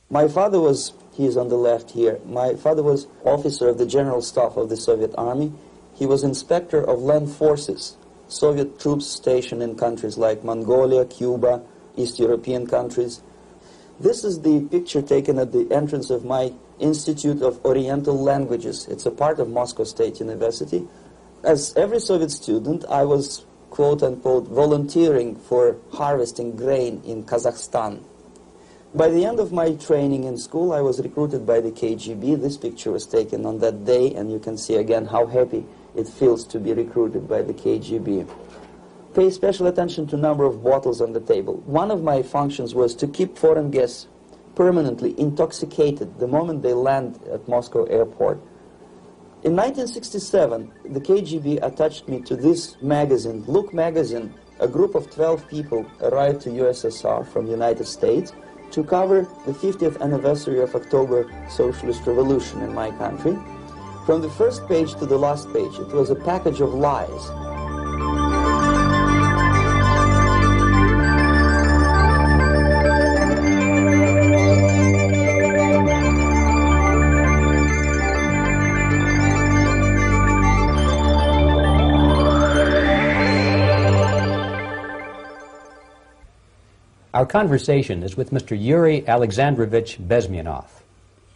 My father was, he is on the left here, my father was officer of the General Staff of the Soviet Army. He was inspector of land forces, Soviet troops stationed in countries like Mongolia, Cuba, East European countries. This is the picture taken at the entrance of my Institute of Oriental Languages. It's a part of Moscow State University. As every Soviet student, I was, quote-unquote, volunteering for harvesting grain in Kazakhstan. By the end of my training in school, I was recruited by the KGB. This picture was taken on that day, and you can see again how happy it feels to be recruited by the KGB. Pay special attention to number of bottles on the table. One of my functions was to keep foreign guests permanently intoxicated the moment they land at Moscow airport. In 1967, the KGB attached me to this magazine, Look magazine. A group of 12 people arrived to USSR from United States to cover the 50th anniversary of October Socialist Revolution in my country. From the first page to the last page, it was a package of lies. Our conversation is with Mr. Yuri Alexandrovich Bezmenov.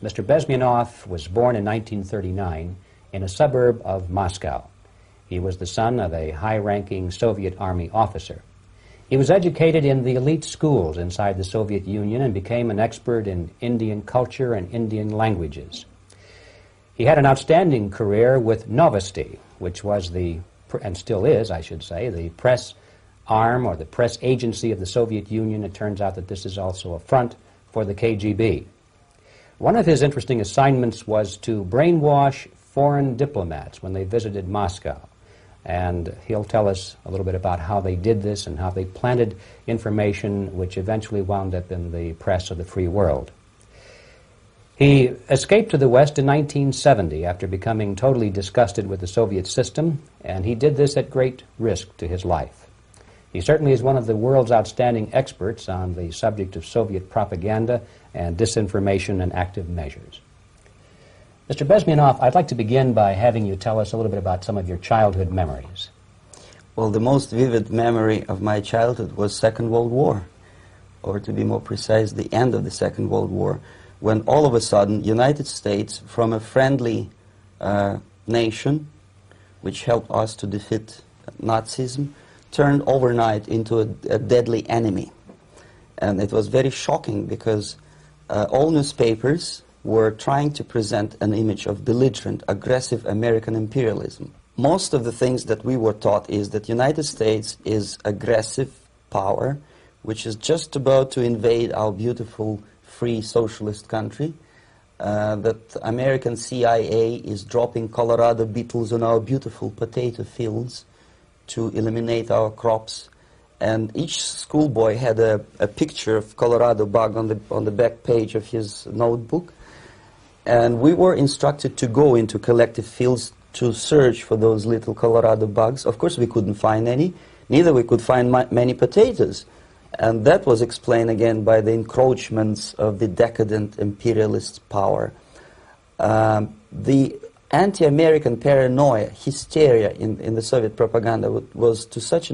Mr. Bezmenov was born in 1939 in a suburb of Moscow. He was the son of a high-ranking Soviet Army officer. He was educated in the elite schools inside the Soviet Union and became an expert in Indian culture and Indian languages. He had an outstanding career with Novosti, which was the, and still is, I should say, the press arm or the press agency of the Soviet Union. It turns out that this is also a front for the KGB. One of his interesting assignments was to brainwash foreign diplomats when they visited Moscow. And he'll tell us a little bit about how they did this and how they planted information which eventually wound up in the press of the free world. He escaped to the West in 1970 after becoming totally disgusted with the Soviet system, and he did this at great risk to his life. He certainly is one of the world's outstanding experts on the subject of Soviet propaganda and disinformation and active measures. Mr. Bezmenov, I'd like to begin by having you tell us a little bit about some of your childhood memories. Well, the most vivid memory of my childhood was Second World War, or to be more precise, the end of the Second World War, when all of a sudden United States, from a friendly nation, which helped us to defeat Nazism, turned overnight into a deadly enemy. And it was very shocking because all newspapers were trying to present an image of belligerent, aggressive American imperialism. Most of the things that we were taught is that United States is aggressive power, which is just about to invade our beautiful, free, socialist country, that American CIA is dropping Colorado beetles on our beautiful potato fields to eliminate our crops, and each schoolboy had a picture of Colorado bug on the back page of his notebook, and we were instructed to go into collective fields to search for those little Colorado bugs. Of course we couldn't find any, neither we could find many potatoes, and that was explained again by the encroachments of the decadent imperialist power. The anti-American paranoia, hysteria in the Soviet propaganda was to such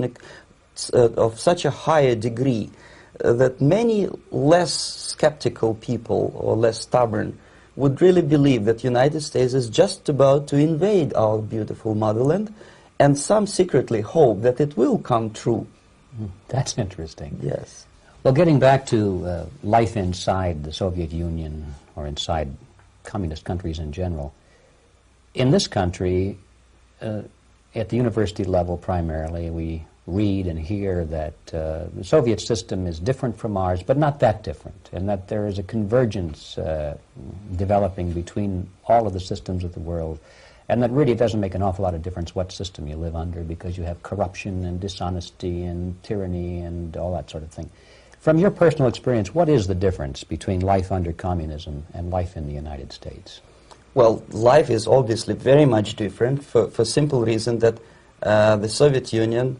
of such a higher degree that many less skeptical people or less stubborn would really believe that United States is just about to invade our beautiful motherland, and some secretly hope that it will come true. That's interesting. Yes. Well, getting back to life inside the Soviet Union or inside communist countries in general, in this country, at the university level primarily, we read and hear that the Soviet system is different from ours, but not that different, and that there is a convergence developing between all of the systems of the world, and that really it doesn't make an awful lot of difference what system you live under, because you have corruption and dishonesty and tyranny and all that sort of thing. From your personal experience, what is the difference between life under communism and life in the United States? Well, life is obviously very much different for simple reason that the Soviet Union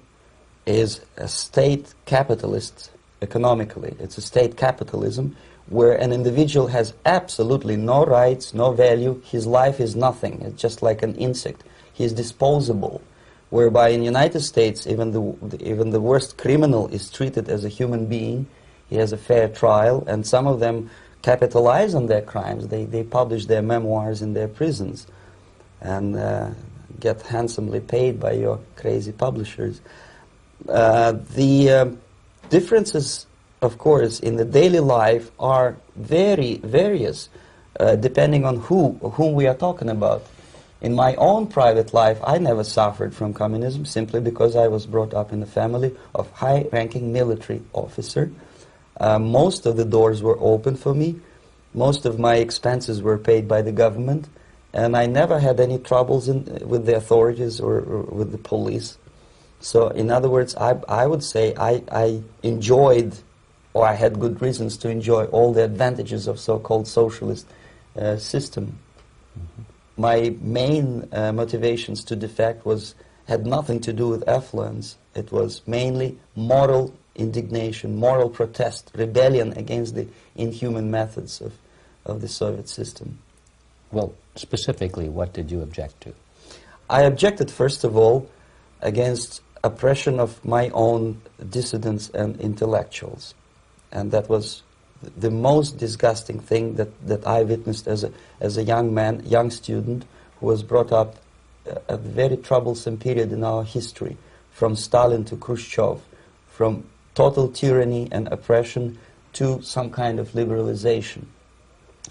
is a state capitalist economically. It's a state capitalism where an individual has absolutely no rights, no value, his life is nothing, it's just like an insect. He is disposable, whereby in the United States even the worst criminal is treated as a human being, he has a fair trial, and some of them capitalize on their crimes. They publish their memoirs in their prisons and get handsomely paid by your crazy publishers. The differences, of course, in the daily life are very various, depending on whom we are talking about. In my own private life, I never suffered from communism simply because I was brought up in a family of high-ranking military officer. Most of the doors were open for me. Most of my expenses were paid by the government, and I never had any troubles with the authorities or with the police. So, in other words, I would say I enjoyed, or I had good reasons to enjoy, all the advantages of so-called socialist system. Mm-hmm. My main motivations to defect had nothing to do with affluence. It was mainly moral indignation, moral protest, rebellion against the inhuman methods of the Soviet system. Well, specifically, what did you object to? I objected, first of all, against oppression of my own dissidents and intellectuals. And that was the most disgusting thing that I witnessed as a young man, young student, who was brought up a very troublesome period in our history, from Stalin to Khrushchev, from total tyranny and oppression to some kind of liberalization.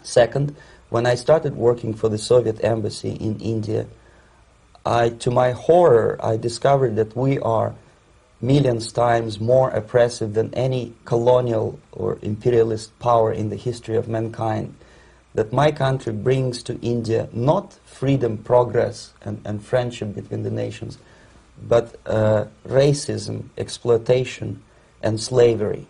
Second, when I started working for the Soviet embassy in India, to my horror, I discovered that we are millions times more oppressive than any colonial or imperialist power in the history of mankind. That my country brings to India not freedom, progress, and friendship between the nations, but racism, exploitation, and slavery,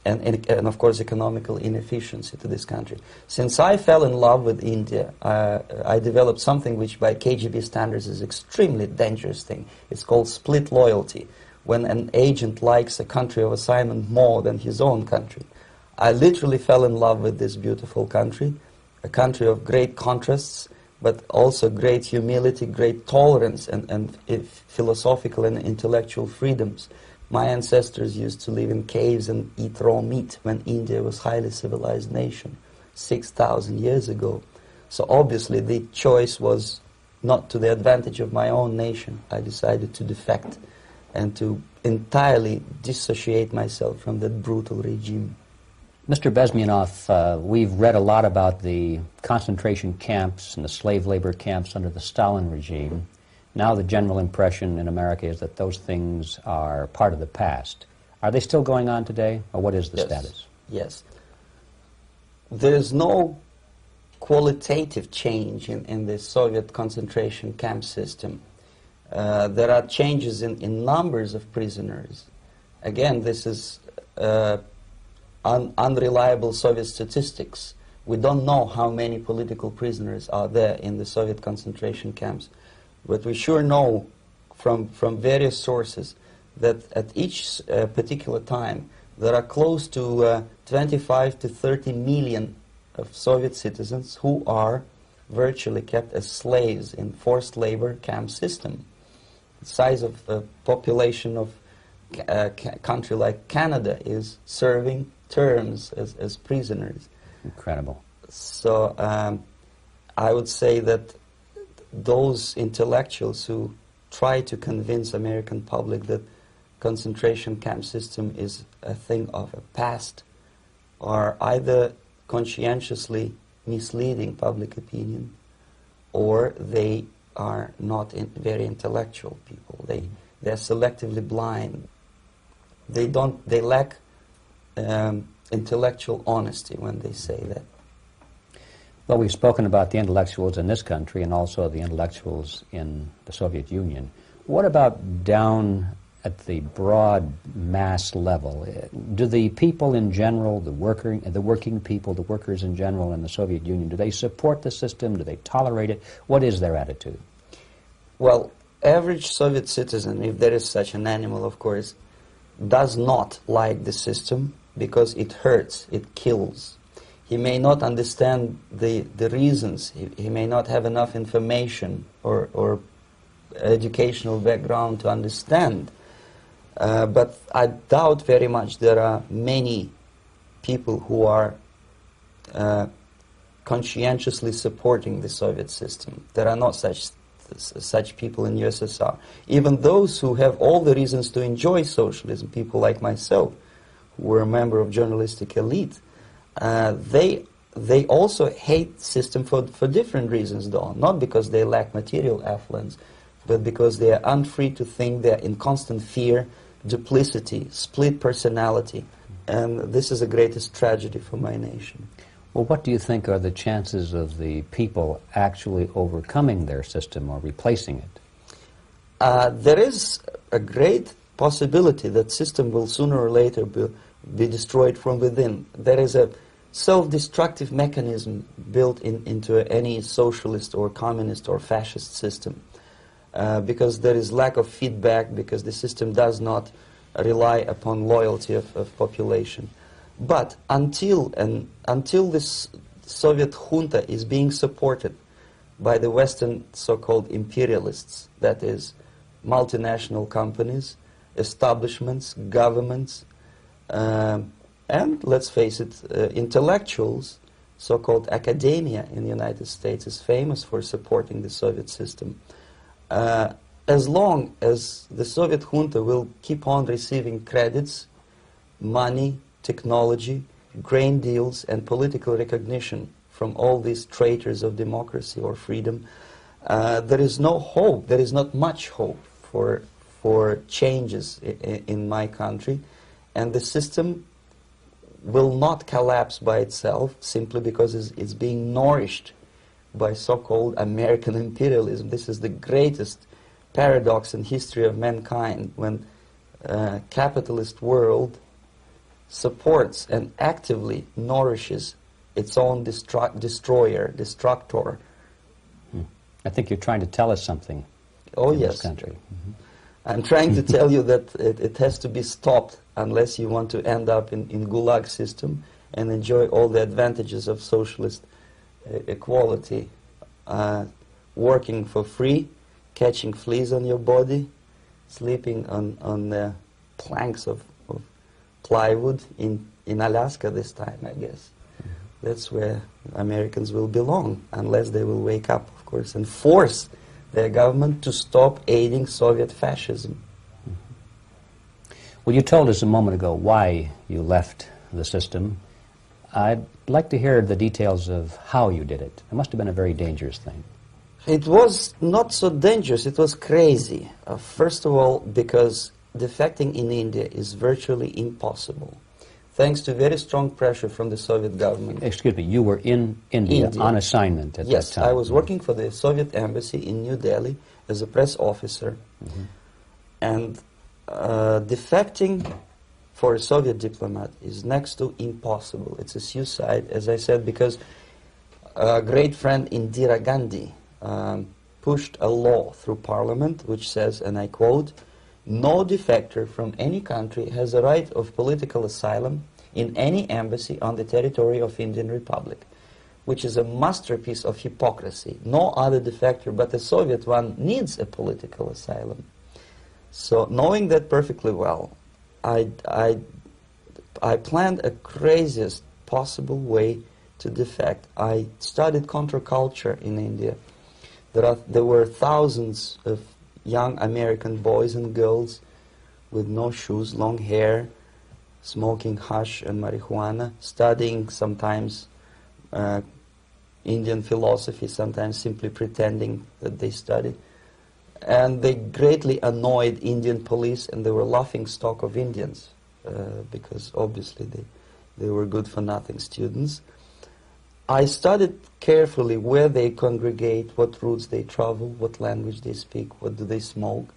and of course economical inefficiency to this country. Since I fell in love with India, I developed something which by KGB standards is extremely dangerous thing. It's called split loyalty, when an agent likes a country of assignment more than his own country. I literally fell in love with this beautiful country, a country of great contrasts, but also great humility, great tolerance, and philosophical and intellectual freedoms. My ancestors used to live in caves and eat raw meat when India was a highly civilized nation 6,000 years ago. So obviously the choice was not to the advantage of my own nation. I decided to defect and to entirely dissociate myself from that brutal regime. Mr. Bezmenov, we've read a lot about the concentration camps and the slave labor camps under the Stalin regime. Now the general impression in America is that those things are part of the past. Are they still going on today, or what is the status? Yes. There's no qualitative change in the Soviet concentration camp system. There are changes in numbers of prisoners. Again, this is unreliable Soviet statistics. We don't know how many political prisoners are there in the Soviet concentration camps. But we sure know from various sources that at each particular time there are close to 25 to 30 million of Soviet citizens who are virtually kept as slaves in forced labor camp system. The size of the population of a country like Canada is serving terms as prisoners. Incredible. So I would say that those intellectuals who try to convince American public that concentration camp system is a thing of a past are either conscientiously misleading public opinion, or they are not very intellectual people. They're selectively blind. They lack intellectual honesty when they say that. Well, we've spoken about the intellectuals in this country and also the intellectuals in the Soviet Union. What about down at the broad mass level? Do the people in general, the working people, the workers in general in the Soviet Union, do they support the system? Do they tolerate it? What is their attitude? Well, average Soviet citizen, if there is such an animal, of course, does not like the system because it hurts, it kills. He may not understand the reasons. He may not have enough information or educational background to understand. But I doubt very much there are many people who are conscientiously supporting the Soviet system. There are not such people in USSR. Even those who have all the reasons to enjoy socialism, people like myself, who were a member of journalistic elite, they also hate system for different reasons, though. Not because they lack material affluence, but because they are unfree to think, they're in constant fear, duplicity, split personality. And this is the greatest tragedy for my nation. Well, what do you think are the chances of the people actually overcoming their system or replacing it? There is a great possibility that system will sooner or later be destroyed from within. There is a self-destructive mechanism built into any socialist or communist or fascist system, because there is lack of feedback, because the system does not rely upon loyalty of population. But until this Soviet junta is being supported by the Western so-called imperialists, that is, multinational companies, establishments, governments, and, let's face it, intellectuals, so-called academia in the United States is famous for supporting the Soviet system. As long as the Soviet junta will keep on receiving credits, money, technology, grain deals, and political recognition from all these traitors of democracy or freedom, there is no hope, there is not much hope for changes in my country, and the system will not collapse by itself simply because it's being nourished by so-called American imperialism. This is the greatest paradox in history of mankind, when capitalist world supports and actively nourishes its own destroyer, destructor. I think you're trying to tell us something in this country. Mm-hmm. I'm trying to tell you that it has to be stopped unless you want to end up in Gulag system and enjoy all the advantages of socialist equality, working for free, catching fleas on your body, sleeping on the planks of plywood in Alaska this time, I guess. That's where Americans will belong, unless they will wake up, of course, and force their government to stop aiding Soviet fascism. Well, you told us a moment ago why you left the system. I'd like to hear the details of how you did it. It must have been a very dangerous thing. It was not so dangerous, it was crazy. First of all, because defecting in India is virtually impossible, thanks to very strong pressure from the Soviet government. Excuse me, you were in India on assignment at that time. Yes, I was working for the Soviet embassy in New Delhi as a press officer. Mm-hmm. And defecting for a Soviet diplomat is next to impossible. It's a suicide, as I said, because a great friend Indira Gandhi pushed a law through parliament which says, and I quote, "No defector from any country has a right of political asylum in any embassy on the territory of Indian Republic," which is a masterpiece of hypocrisy. No other defector but the Soviet one needs a political asylum. So, knowing that perfectly well, I planned a craziest possible way to defect. I studied counterculture in India. There were thousands of young American boys and girls with no shoes, long hair, smoking hash and marijuana, studying sometimes Indian philosophy, sometimes simply pretending that they studied. And they greatly annoyed Indian police, and they were laughing stock of Indians because obviously they were good-for-nothing students. I studied carefully where they congregate, what routes they travel, what language they speak, what do they smoke.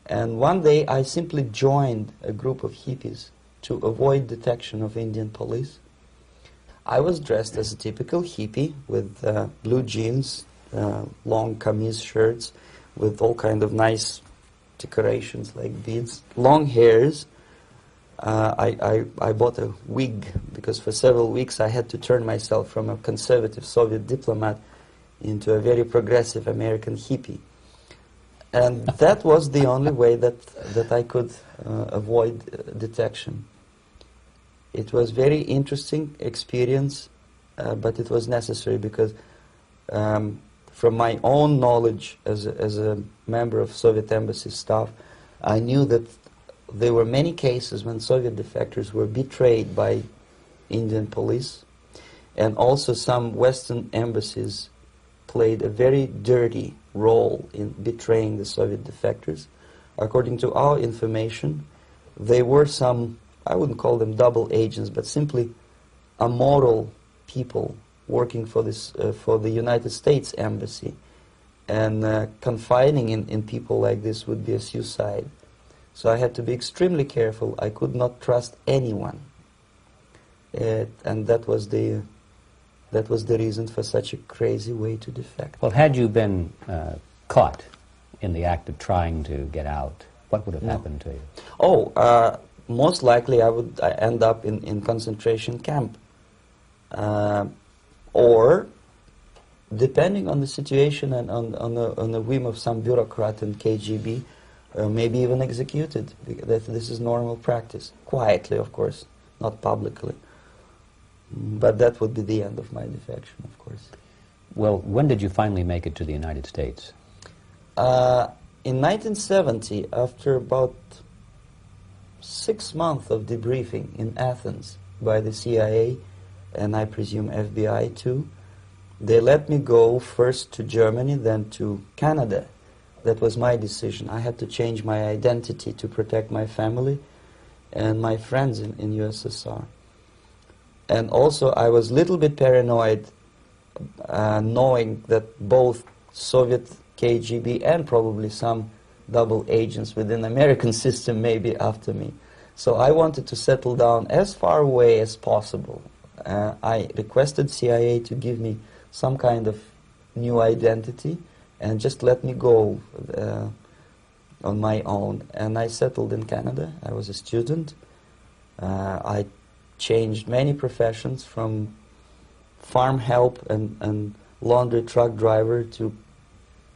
And one day I simply joined a group of hippies to avoid detection of Indian police. I was dressed as a typical hippie with blue jeans, long kameez shirts, with all kind of nice decorations like beads, long hairs, I bought a wig because for several weeks I had to turn myself from a conservative Soviet diplomat into a very progressive American hippie. And that was the only way that I could avoid detection. It was very interesting experience, but it was necessary because from my own knowledge as a member of Soviet embassy staff, I knew that there were many cases when Soviet defectors were betrayed by Indian police, and also some Western embassies played a very dirty role in betraying the Soviet defectors. According to our information, they were some, I wouldn't call them double agents, but simply amoral people working for this for the United States Embassy, and confiding in people like this would be a suicide. So I had to be extremely careful. I could not trust anyone, and that was the reason for such a crazy way to defect. Well, had you been caught in the act of trying to get out, what would have happened to you? Oh, most likely I would end up in concentration camp. Or, depending on the situation and on the whim of some bureaucrat in KGB, maybe even executed. This is normal practice. Quietly, of course, not publicly. But that would be the end of my defection, of course. Well, when did you finally make it to the United States? In 1970, after about 6 months of debriefing in Athens by the CIA, and I presume FBI too, they let me go first to Germany, then to Canada. That was my decision. I had to change my identity to protect my family and my friends in USSR. And also I was a little bit paranoid, knowing that both Soviet KGB and probably some double agents within the American system may be after me. So I wanted to settle down as far away as possible. I requested CIA to give me some kind of new identity and just let me go on my own. And I settled in Canada. I was a student. I changed many professions, from farm help and laundry truck driver to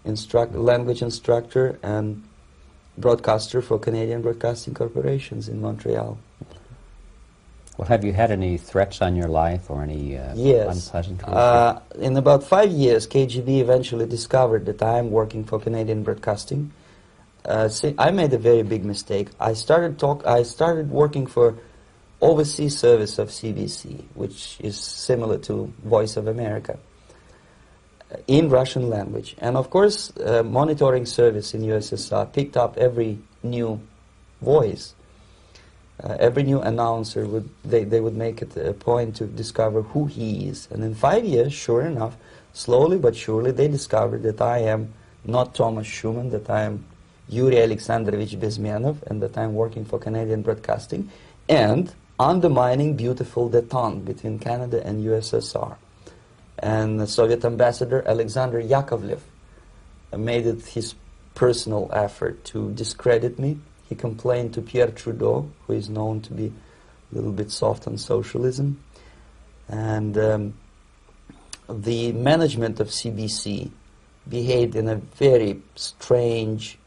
language instructor and broadcaster for Canadian Broadcasting Corporations in Montreal. Well, have you had any threats on your life or any unpleasant in about 5 years, KGB eventually discovered that I am working for Canadian Broadcasting. See, I made a very big mistake. I started working for overseas service of CBC, which is similar to Voice of America, in Russian language. And of course, monitoring service in USSR picked up every new voice. Every new announcer they would make it a point to discover who he is. And in 5 years, sure enough, slowly but surely, they discovered that I am not Thomas Schumann, that I am Yuri Alexandrovich Bezmenov, and that I am working for Canadian Broadcasting, and undermining beautiful détente between Canada and USSR. And the Soviet ambassador Alexander Yakovlev made it his personal effort to discredit me. He complained to Pierre Trudeau, who is known to be a little bit soft on socialism. And the management of CBC behaved in a very strange,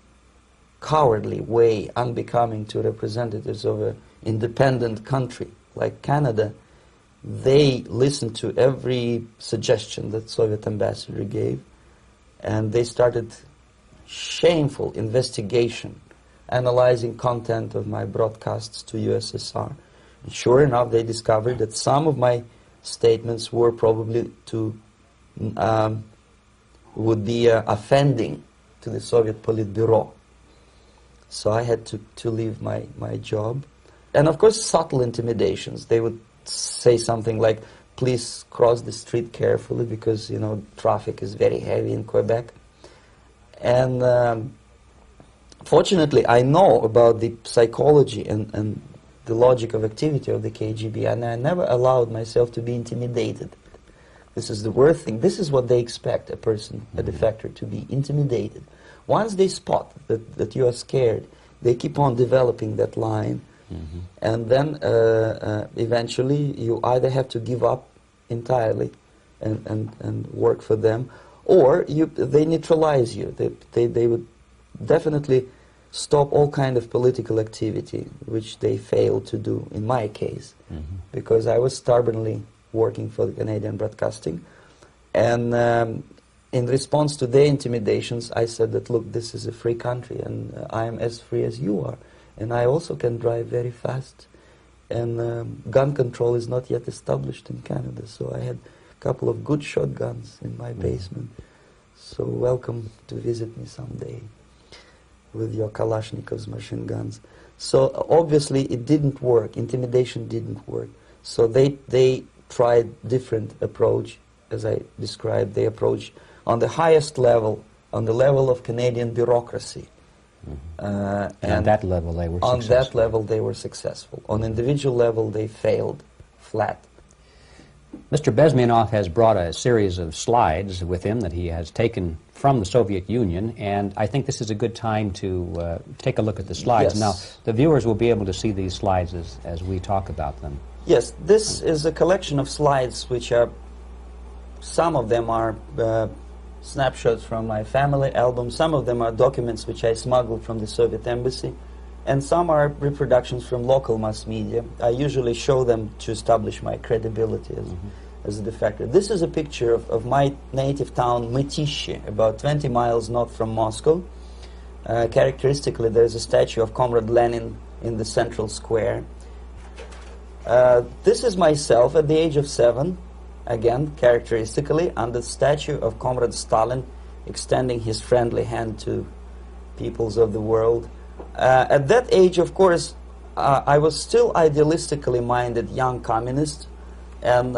cowardly way, unbecoming to representatives of an independent country like Canada. They listened to every suggestion that Soviet ambassador gave, and they started shameful investigation, analyzing content of my broadcasts to USSR. And sure enough, they discovered that some of my statements were probably would be offending to the Soviet Politburo. So I had to leave my job. And of course, subtle intimidations. They would say something like, please cross the street carefully because, you know, traffic is very heavy in Quebec. And fortunately, I know about the psychology and the logic of activity of the KGB, and I never allowed myself to be intimidated. This is the worst thing. This is what they expect a person, a defector, to be intimidated. Once they spot that you are scared, they keep on developing that line And then eventually you either have to give up entirely and work for them, or they neutralize you. They would definitely stop all kind of political activity, which they failed to do in my case, because I was stubbornly working for the Canadian Broadcasting. And in response to their intimidations, I said that, look, this is a free country, and I am as free as you are. And I also can drive very fast. And gun control is not yet established in Canada, so I had a couple of good shotguns in my basement. So welcome to visit me someday with your Kalashnikov's machine guns. So obviously it didn't work. Intimidation didn't work. So they tried different approach, as I described. They approach on the highest level, on the level of Canadian bureaucracy. And on that level they were successful. On that level they were successful. On individual level they failed flat. Mr. Bezmenov has brought a series of slides with him that he has taken from the Soviet Union, and I think this is a good time to take a look at the slides. Yes. Now, the viewers will be able to see these slides as we talk about them. Yes, this is a collection of slides which are, some of them are snapshots from my family album, some of them are documents which I smuggled from the Soviet embassy, and some are reproductions from local mass media. I usually show them to establish my credibility as a defector. This is a picture of my native town, Mytishi, about 20 miles north from Moscow. Characteristically, there's a statue of Comrade Lenin in the central square. This is myself at the age of 7, again, characteristically, under the statue of Comrade Stalin, extending his friendly hand to peoples of the world. At that age, of course, I was still idealistically minded young communist, and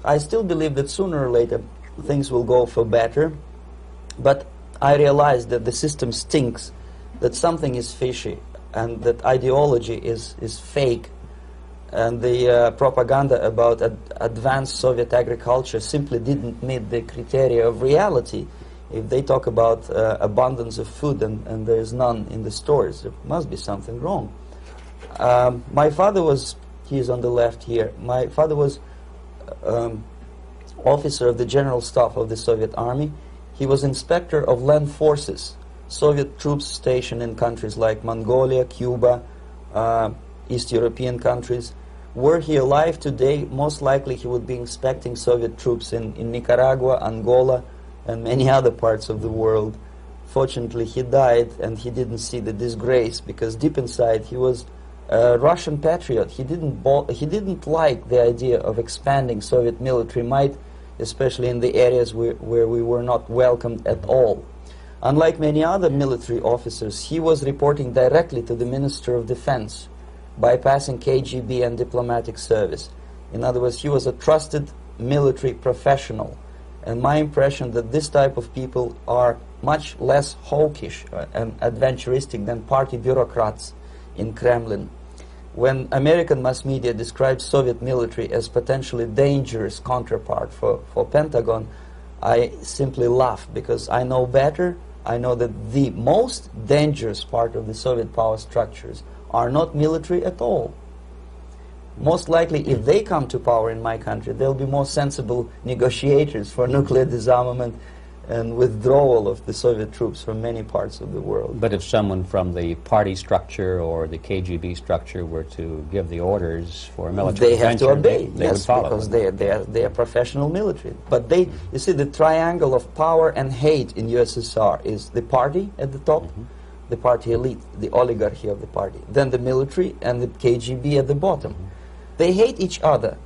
I still believe that sooner or later things will go for better. But I realized that the system stinks, that something is fishy, and that ideology is fake, and the propaganda about advanced Soviet agriculture simply didn't meet the criteria of reality. If they talk about abundance of food and there is none in the stores, there must be something wrong. My father was, he is on the left here, my father was officer of the General Staff of the Soviet Army. He was inspector of land forces, Soviet troops stationed in countries like Mongolia, Cuba, East European countries. Were he alive today, most likely he would be inspecting Soviet troops in Nicaragua, Angola, and many other parts of the world. Fortunately, he died, and he didn't see the disgrace, because deep inside he was a Russian patriot. He didn't like the idea of expanding Soviet military might, especially in the areas where we were not welcomed at all. Unlike many other military officers, he was reporting directly to the Minister of Defense, bypassing KGB and diplomatic service. In other words, he was a trusted military professional. And my impression that this type of people are much less hawkish and adventuristic than party bureaucrats in Kremlin. When American mass media describes Soviet military as potentially dangerous counterpart for Pentagon, I simply laugh, because I know better. I know that the most dangerous part of the Soviet power structures are not military at all. Most likely, if they come to power in my country, they'll be more sensible negotiators for nuclear disarmament and withdrawal of the Soviet troops from many parts of the world. But if someone from the party structure or the KGB structure were to give the orders for a military they have to obey, they would follow, because they are professional military. But you see, the triangle of power and hate in USSR is the party at the top, the party elite, the oligarchy of the party, then the military, and the KGB at the bottom. They hate each other,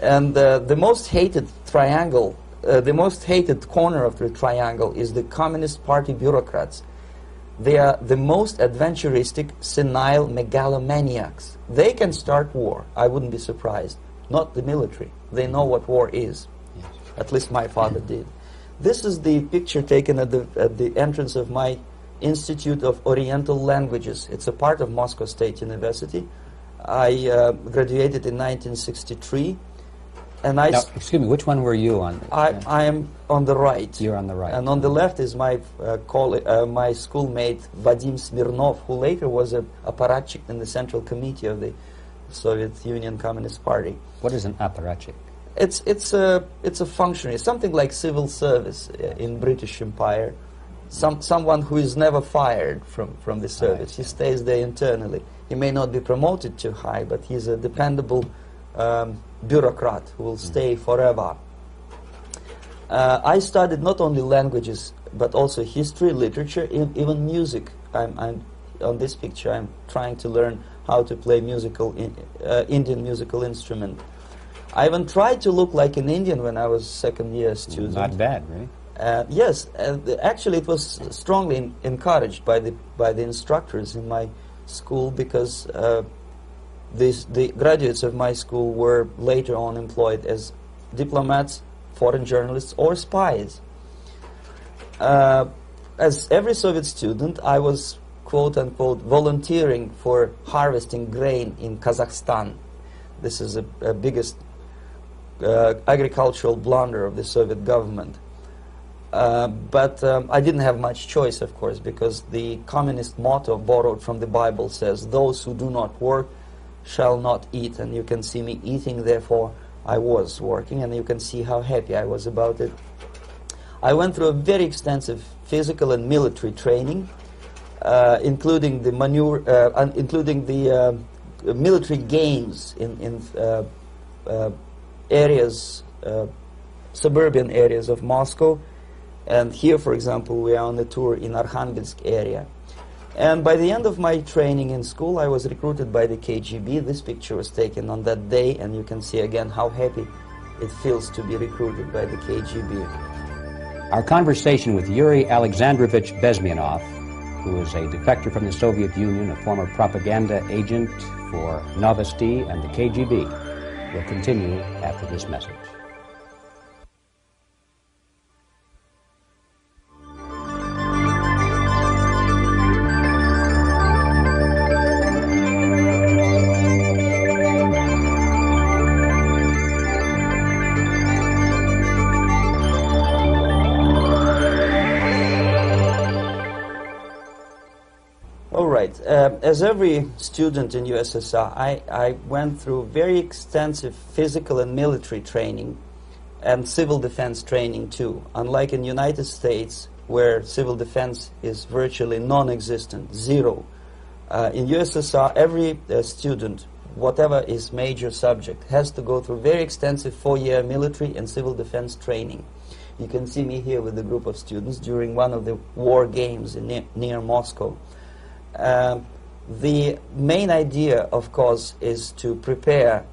and the most hated triangle, the most hated corner of the triangle is the Communist Party bureaucrats. They are the most adventuristic, senile megalomaniacs. They can start war, I wouldn't be surprised. Not the military. They know what war is. Yes. At least my father did. This is the picture taken at the entrance of my Institute of Oriental Languages. It's a part of Moscow State University. I graduated in 1963. And now, excuse me, which one were you on? I am on the right. You're on the right. And on the left is my my schoolmate Vadim Smirnov, who later was a apparatchik in the Central Committee of the Soviet Union Communist Party. What is an apparatchik? It's a functionary, something like civil service in British Empire. Someone who is never fired from the service. He stays there internally. He may not be promoted too high, but he's a dependable bureaucrat who will stay forever. I studied not only languages, but also history, literature, even music. I'm on this picture, I'm trying to learn how to play Indian musical instrument. I even tried to look like an Indian when I was second-year student. Not bad, right? Yes, actually it was strongly encouraged by the instructors in my school, because the graduates of my school were later on employed as diplomats, foreign journalists, or spies. As every Soviet student, I was quote-unquote volunteering for harvesting grain in Kazakhstan. This is the biggest agricultural blunder of the Soviet government. But I didn't have much choice, of course, because the communist motto borrowed from the Bible says, "Those who do not work shall not eat." And you can see me eating, therefore I was working, and you can see how happy I was about it. I went through a very extensive physical and military training, including the military games in areas, suburban areas of Moscow. And here, for example, we are on a tour in Arkhangelsk area. And by the end of my training in school, I was recruited by the KGB. This picture was taken on that day, and you can see again how happy it feels to be recruited by the KGB. Our conversation with Yuri Alexandrovich Bezmenov, who is a defector from the Soviet Union, a former propaganda agent for Novosti and the KGB, will continue after this message. As every student in USSR, I went through very extensive physical and military training and civil defense training too. Unlike in the United States, where civil defense is virtually non-existent, zero. In USSR, every student, whatever his major subject, has to go through very extensive 4-year military and civil defense training. You can see me here with a group of students during one of the war games near Moscow. The main idea, of course, is to prepare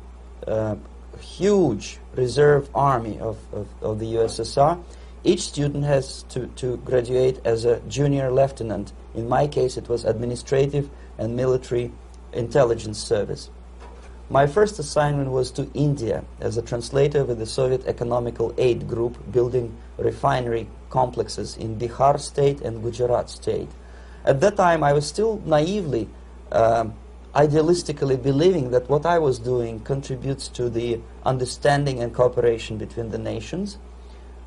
a huge reserve army of the USSR. Each student has to graduate as a junior lieutenant. In my case, it was administrative and military intelligence service. My first assignment was to India as a translator with the Soviet Economical Aid Group, building refinery complexes in Bihar state and Gujarat state. At that time, I was still naively, idealistically believing that what I was doing contributes to the understanding and cooperation between the nations.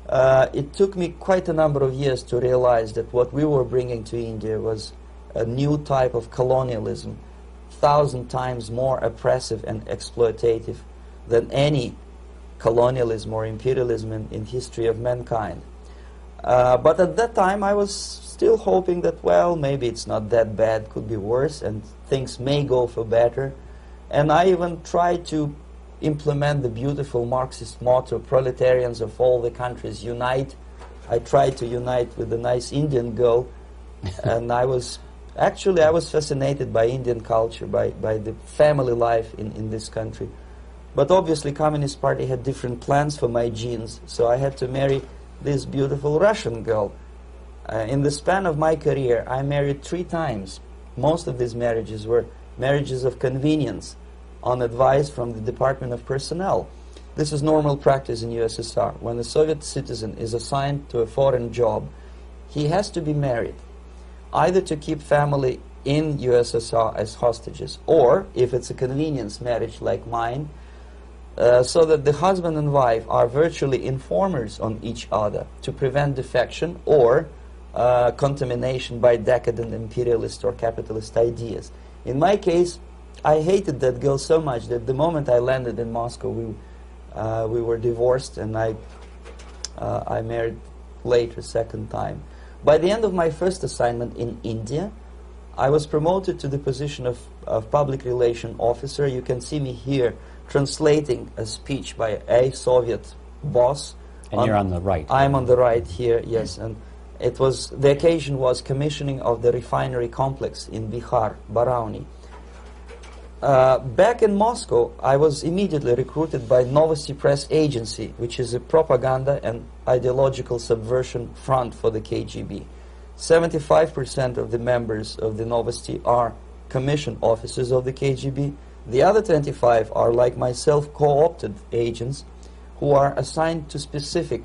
It took me quite a number of years to realize that what we were bringing to India was a new type of colonialism, 1,000 times more oppressive and exploitative than any colonialism or imperialism in history of mankind. But at that time, I was still hoping that, well, maybe it's not that bad, could be worse, and things may go for better. And I even tried to implement the beautiful Marxist motto, "Proletarians of all the countries unite." I tried to unite with a nice Indian girl, and I was fascinated by Indian culture, by the family life in this country. But obviously, Communist Party had different plans for my genes, so I had to marry this beautiful Russian girl. In the span of my career, I married 3 times. Most of these marriages were marriages of convenience, on advice from the Department of Personnel. This is normal practice in USSR. When a Soviet citizen is assigned to a foreign job, he has to be married, either to keep family in USSR as hostages, or, if it's a convenience marriage like mine, so that the husband and wife are virtually informers on each other to prevent defection or contamination by decadent imperialist or capitalist ideas. In my case, I hated that girl so much that the moment I landed in Moscow, we were divorced, and I married later, second time. By the end of my first assignment in India, I was promoted to the position of public relation officer. You can see me here translating a speech by a Soviet boss. And you're on the right. I'm on the right here, yes. And it was, the occasion was commissioning of the refinery complex in Bihar, Barauni. Back in Moscow, I was immediately recruited by Novosti Press Agency, which is a propaganda and ideological subversion front for the KGB. 75% of the members of the Novosti are commissioned officers of the KGB. The other 25 are, like myself, co-opted agents who are assigned to specific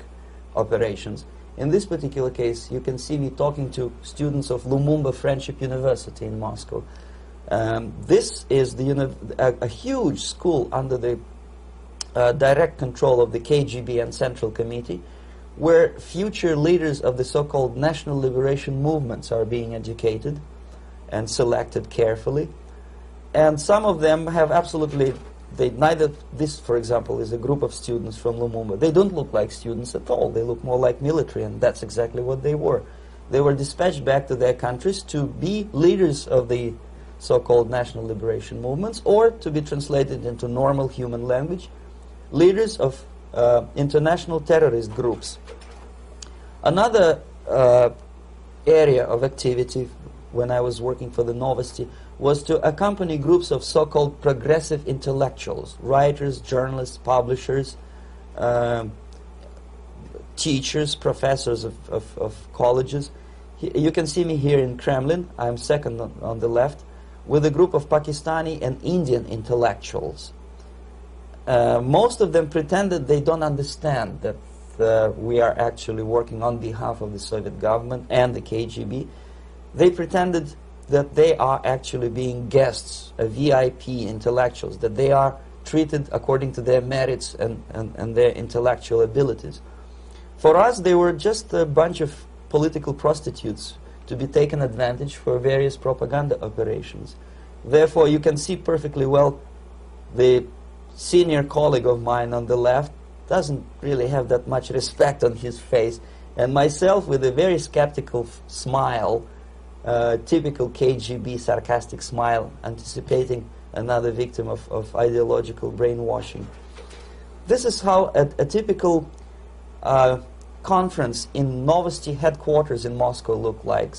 operations. In this particular case, you can see me talking to students of Lumumba Friendship University in Moscow. This is a huge school under the direct control of the KGBn Central Committee, where future leaders of the so-called national liberation movements are being educated and selected carefully. And some of them have absolutely, this, for example, is a group of students from Lumumba. They don't look like students at all. They look more like military, and that's exactly what they were. They were dispatched back to their countries to be leaders of the so-called national liberation movements, or to be translated into normal human language, leaders of international terrorist groups. Another area of activity when I was working for the Novosti was to accompany groups of so-called progressive intellectuals, writers, journalists, publishers, teachers, professors of colleges. You can see me here in Kremlin. I'm second on the left, with a group of Pakistani and Indian intellectuals. Most of them pretended they don't understand that we are actually working on behalf of the Soviet government and the KGB. They pretended that they are actually being guests, VIP intellectuals, that they are treated according to their merits and their intellectual abilities. For us, they were just a bunch of political prostitutes to be taken advantage for various propaganda operations. Therefore, you can see perfectly well the senior colleague of mine on the left doesn't really have that much respect on his face, and myself with a very skeptical smile, typical KGB sarcastic smile, anticipating another victim of ideological brainwashing. This is how a typical conference in Novosti headquarters in Moscow looked like.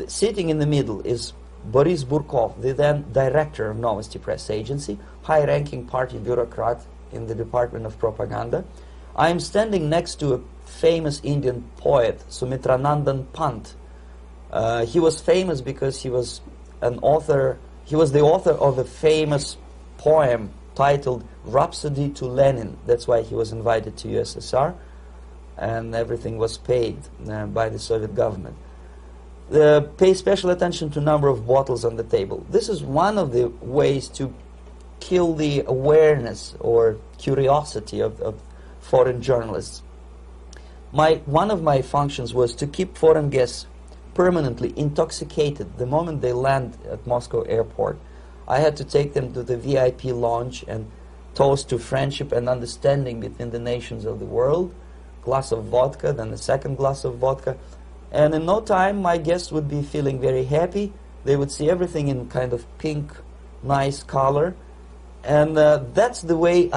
Sitting in the middle is Boris Burkov, the then director of Novosti Press Agency, high-ranking party bureaucrat in the Department of Propaganda. I am standing next to a famous Indian poet, Sumitranandan Pant. He was famous because he was an author. He was the author of a famous poem titled Rhapsody to Lenin. That's why he was invited to USSR, and everything was paid by the Soviet government. Pay special attention to number of bottles on the table. This is one of the ways to kill the awareness or curiosity of foreign journalists. One of my functions was to keep foreign guests permanently intoxicated the moment they land at Moscow airport. I had to take them to the VIP lounge and toast to friendship and understanding between the nations of the world. Glass of vodka, then a second glass of vodka. And in no time, my guests would be feeling very happy. They would see everything in kind of pink, nice color. And that's the way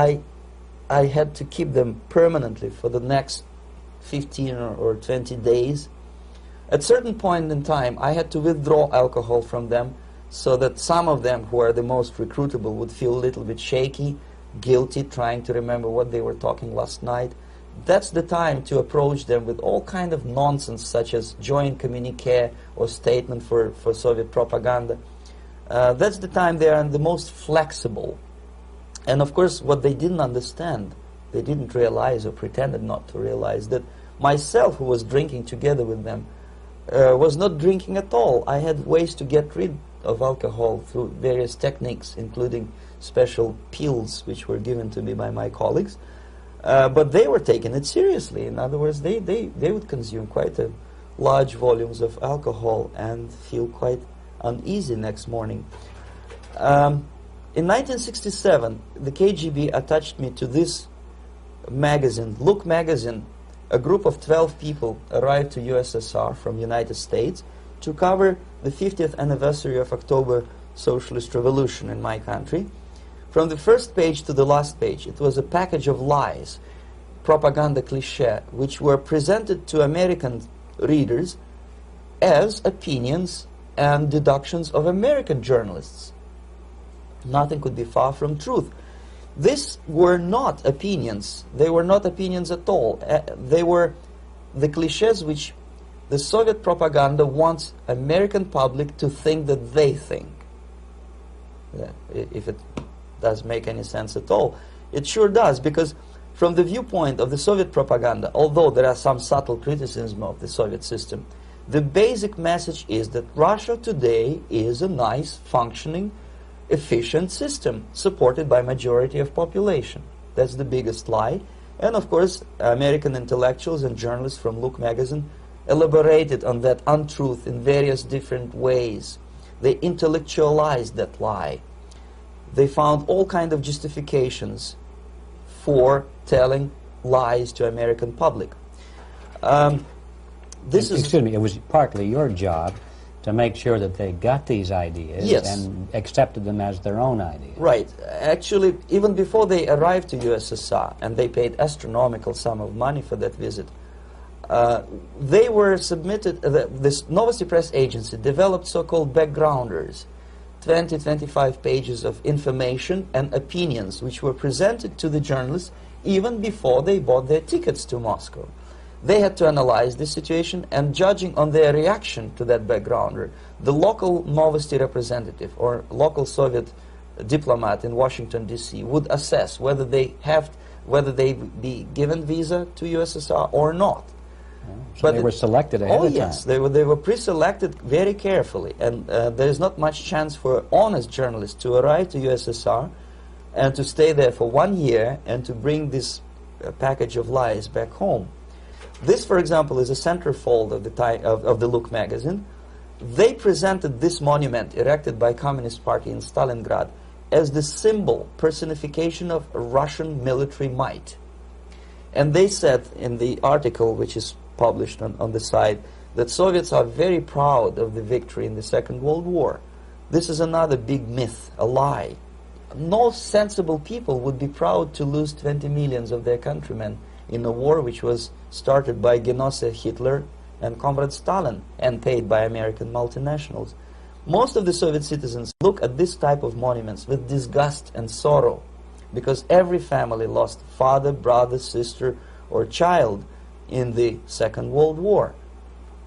I had to keep them permanently for the next 15 or 20 days. At a certain point in time, I had to withdraw alcohol from them so that some of them, who are the most recruitable, would feel a little bit shaky, guilty, trying to remember what they were talking last night. That's the time to approach them with all kind of nonsense, such as joint communique or statement for Soviet propaganda. That's the time they are the most flexible. And of course, what they didn't understand, they didn't realize or pretended not to realize, that myself, who was drinking together with them, was not drinking at all. I had ways to get rid of alcohol through various techniques, including special pills which were given to me by my colleagues. But they were taking it seriously. In other words, they would consume quite large volumes of alcohol and feel quite uneasy next morning. In 1967, the KGB attached me to this magazine, Look magazine. A group of 12 people arrived to USSR from United States to cover the 50th anniversary of October Socialist Revolution in my country. From the first page to the last page, it was a package of lies, propaganda cliché, which were presented to American readers as opinions and deductions of American journalists. Nothing could be far from truth. These were not opinions. They were not opinions at all. They were the clichés which the Soviet propaganda wants American public to think that they think. If it does make any sense at all. It sure does, because from the viewpoint of the Soviet propaganda, although there are some subtle criticism of the Soviet system, the basic message is that Russia today is a nice, functioning, efficient system supported by majority of population. That's the biggest lie. And of course, American intellectuals and journalists from Look magazine elaborated on that untruth in various different ways. They intellectualized that lie. They found all kind of justifications for telling lies to American public. Excuse me, it was partly your job to make sure that they got these ideas, yes, and accepted them as their own ideas. Right. Actually, even before they arrived to USSR, and they paid astronomical sum of money for that visit, they were submitted, this Novosti Press Agency developed so-called backgrounders, 20-25 pages of information and opinions which were presented to the journalists even before they bought their tickets to Moscow. They had to analyze the situation, and judging on their reaction to that backgrounder, the local Novosti representative or local Soviet diplomat in Washington, D.C. would assess whether they be given visa to USSR or not. So but they were selected ahead of time. Oh yes, they were pre-selected very carefully, and there is not much chance for honest journalists to arrive to USSR and to stay there for 1 year and to bring this package of lies back home. This, for example, is a centerfold of the Look magazine. They presented this monument erected by Communist Party in Stalingrad as the symbol, personification of Russian military might. And they said in the article, which is published on the site, that Soviets are very proud of the victory in the Second World War. This is another big myth, a lie. No sensible people would be proud to lose 20 millions of their countrymen in a war which was started by Genoese Hitler and Comrade Stalin and paid by American multinationals. Most of the Soviet citizens look at this type of monuments with disgust and sorrow, because every family lost father, brother, sister, or child in the Second World War.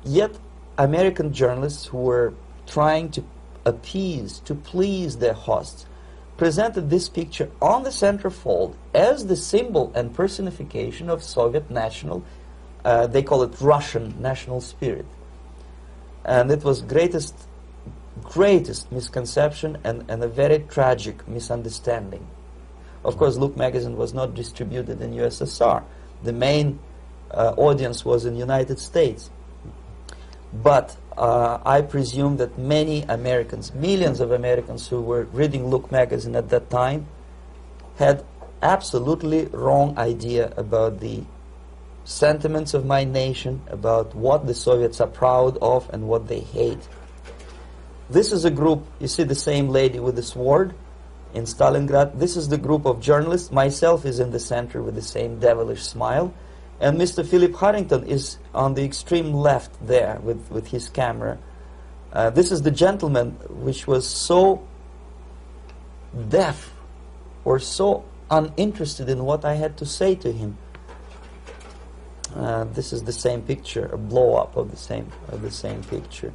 Yet American journalists who were trying to appease, to please their hosts, presented this picture on the centerfold as the symbol and personification of Soviet national, they call it Russian national spirit. And it was greatest misconception and a very tragic misunderstanding. Of course, Look magazine was not distributed in USSR. The main audience was in United States. But I presume that many Americans, millions of Americans who were reading Look magazine at that time, had absolutely wrong idea about the sentiments of my nation, about what the Soviets are proud of and what they hate. This is a group, you see the same lady with the sword in Stalingrad. This is the group of journalists. Myself is in the center with the same devilish smile. And Mr. Philip Harrington is on the extreme left there with his camera. This is the gentleman which was so deaf or so uninterested in what I had to say to him. This is the same picture, a blow-up of the same picture.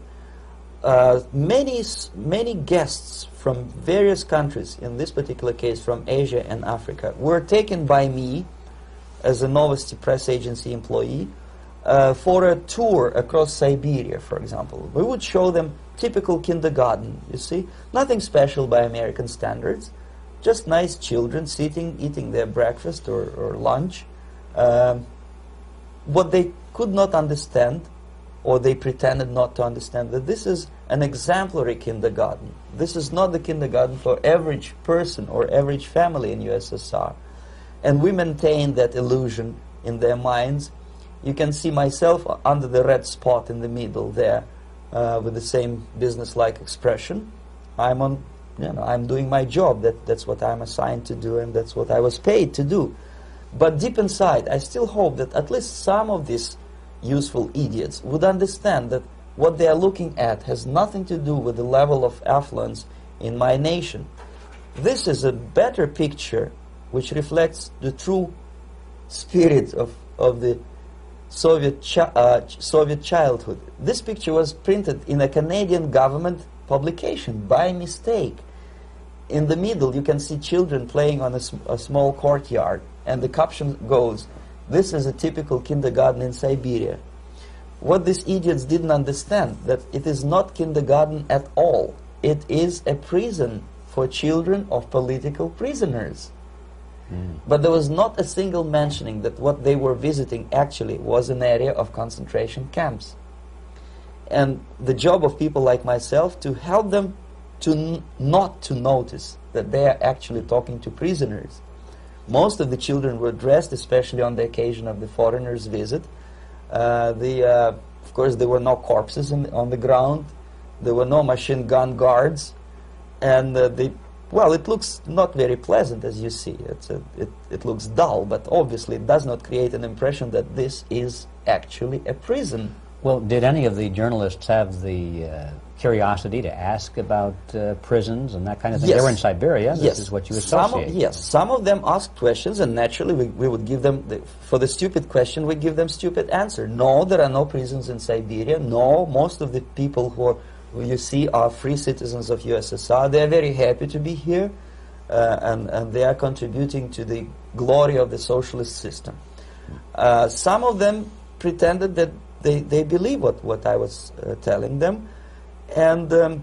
Many guests from various countries, in this particular case from Asia and Africa, were taken by me as a Novosti Press Agency employee for a tour across Siberia, for example. We would show them typical kindergarten, you see, nothing special by American standards, just nice children sitting, eating their breakfast or lunch. What they could not understand, or they pretended not to understand, that this is an exemplary kindergarten. This is not the kindergarten for average person or average family in USSR. And we maintain that illusion in their minds. You can see myself under the red spot in the middle there, with the same business-like expression. I'm doing my job. That's what I'm assigned to do, and that's what I was paid to do. But deep inside, I still hope that at least some of these useful idiots would understand that what they are looking at has nothing to do with the level of affluence in my nation. This is a better picture which reflects the true spirit of the Soviet childhood. This picture was printed in a Canadian government publication by mistake. In the middle you can see children playing on a small courtyard, and the caption goes, "This is a typical kindergarten in Siberia." What these idiots didn't understand, that it is not kindergarten at all. It is a prison for children of political prisoners. But there was not a single mentioning that what they were visiting actually was an area of concentration camps. And the job of people like myself to help them to not to notice that they are actually talking to prisoners. Most of the children were dressed, especially on the occasion of the foreigners' visit. Of course, there were no corpses on the ground. There were no machine gun guards. And well, it looks not very pleasant, as you see. It looks dull, but obviously it does not create an impression that this is actually a prison. Well, did any of the journalists have the curiosity to ask about prisons and that kind of thing? Yes. They were in Siberia. Yes. This is what you associate. Yes, some of them asked questions, and naturally we would give them, for the stupid question, we give them stupid answer. No, there are no prisons in Siberia. No, most of the people who you see are free citizens of USSR. They are very happy to be here, and they are contributing to the glory of the socialist system. Some of them pretended that they believe what I was telling them, and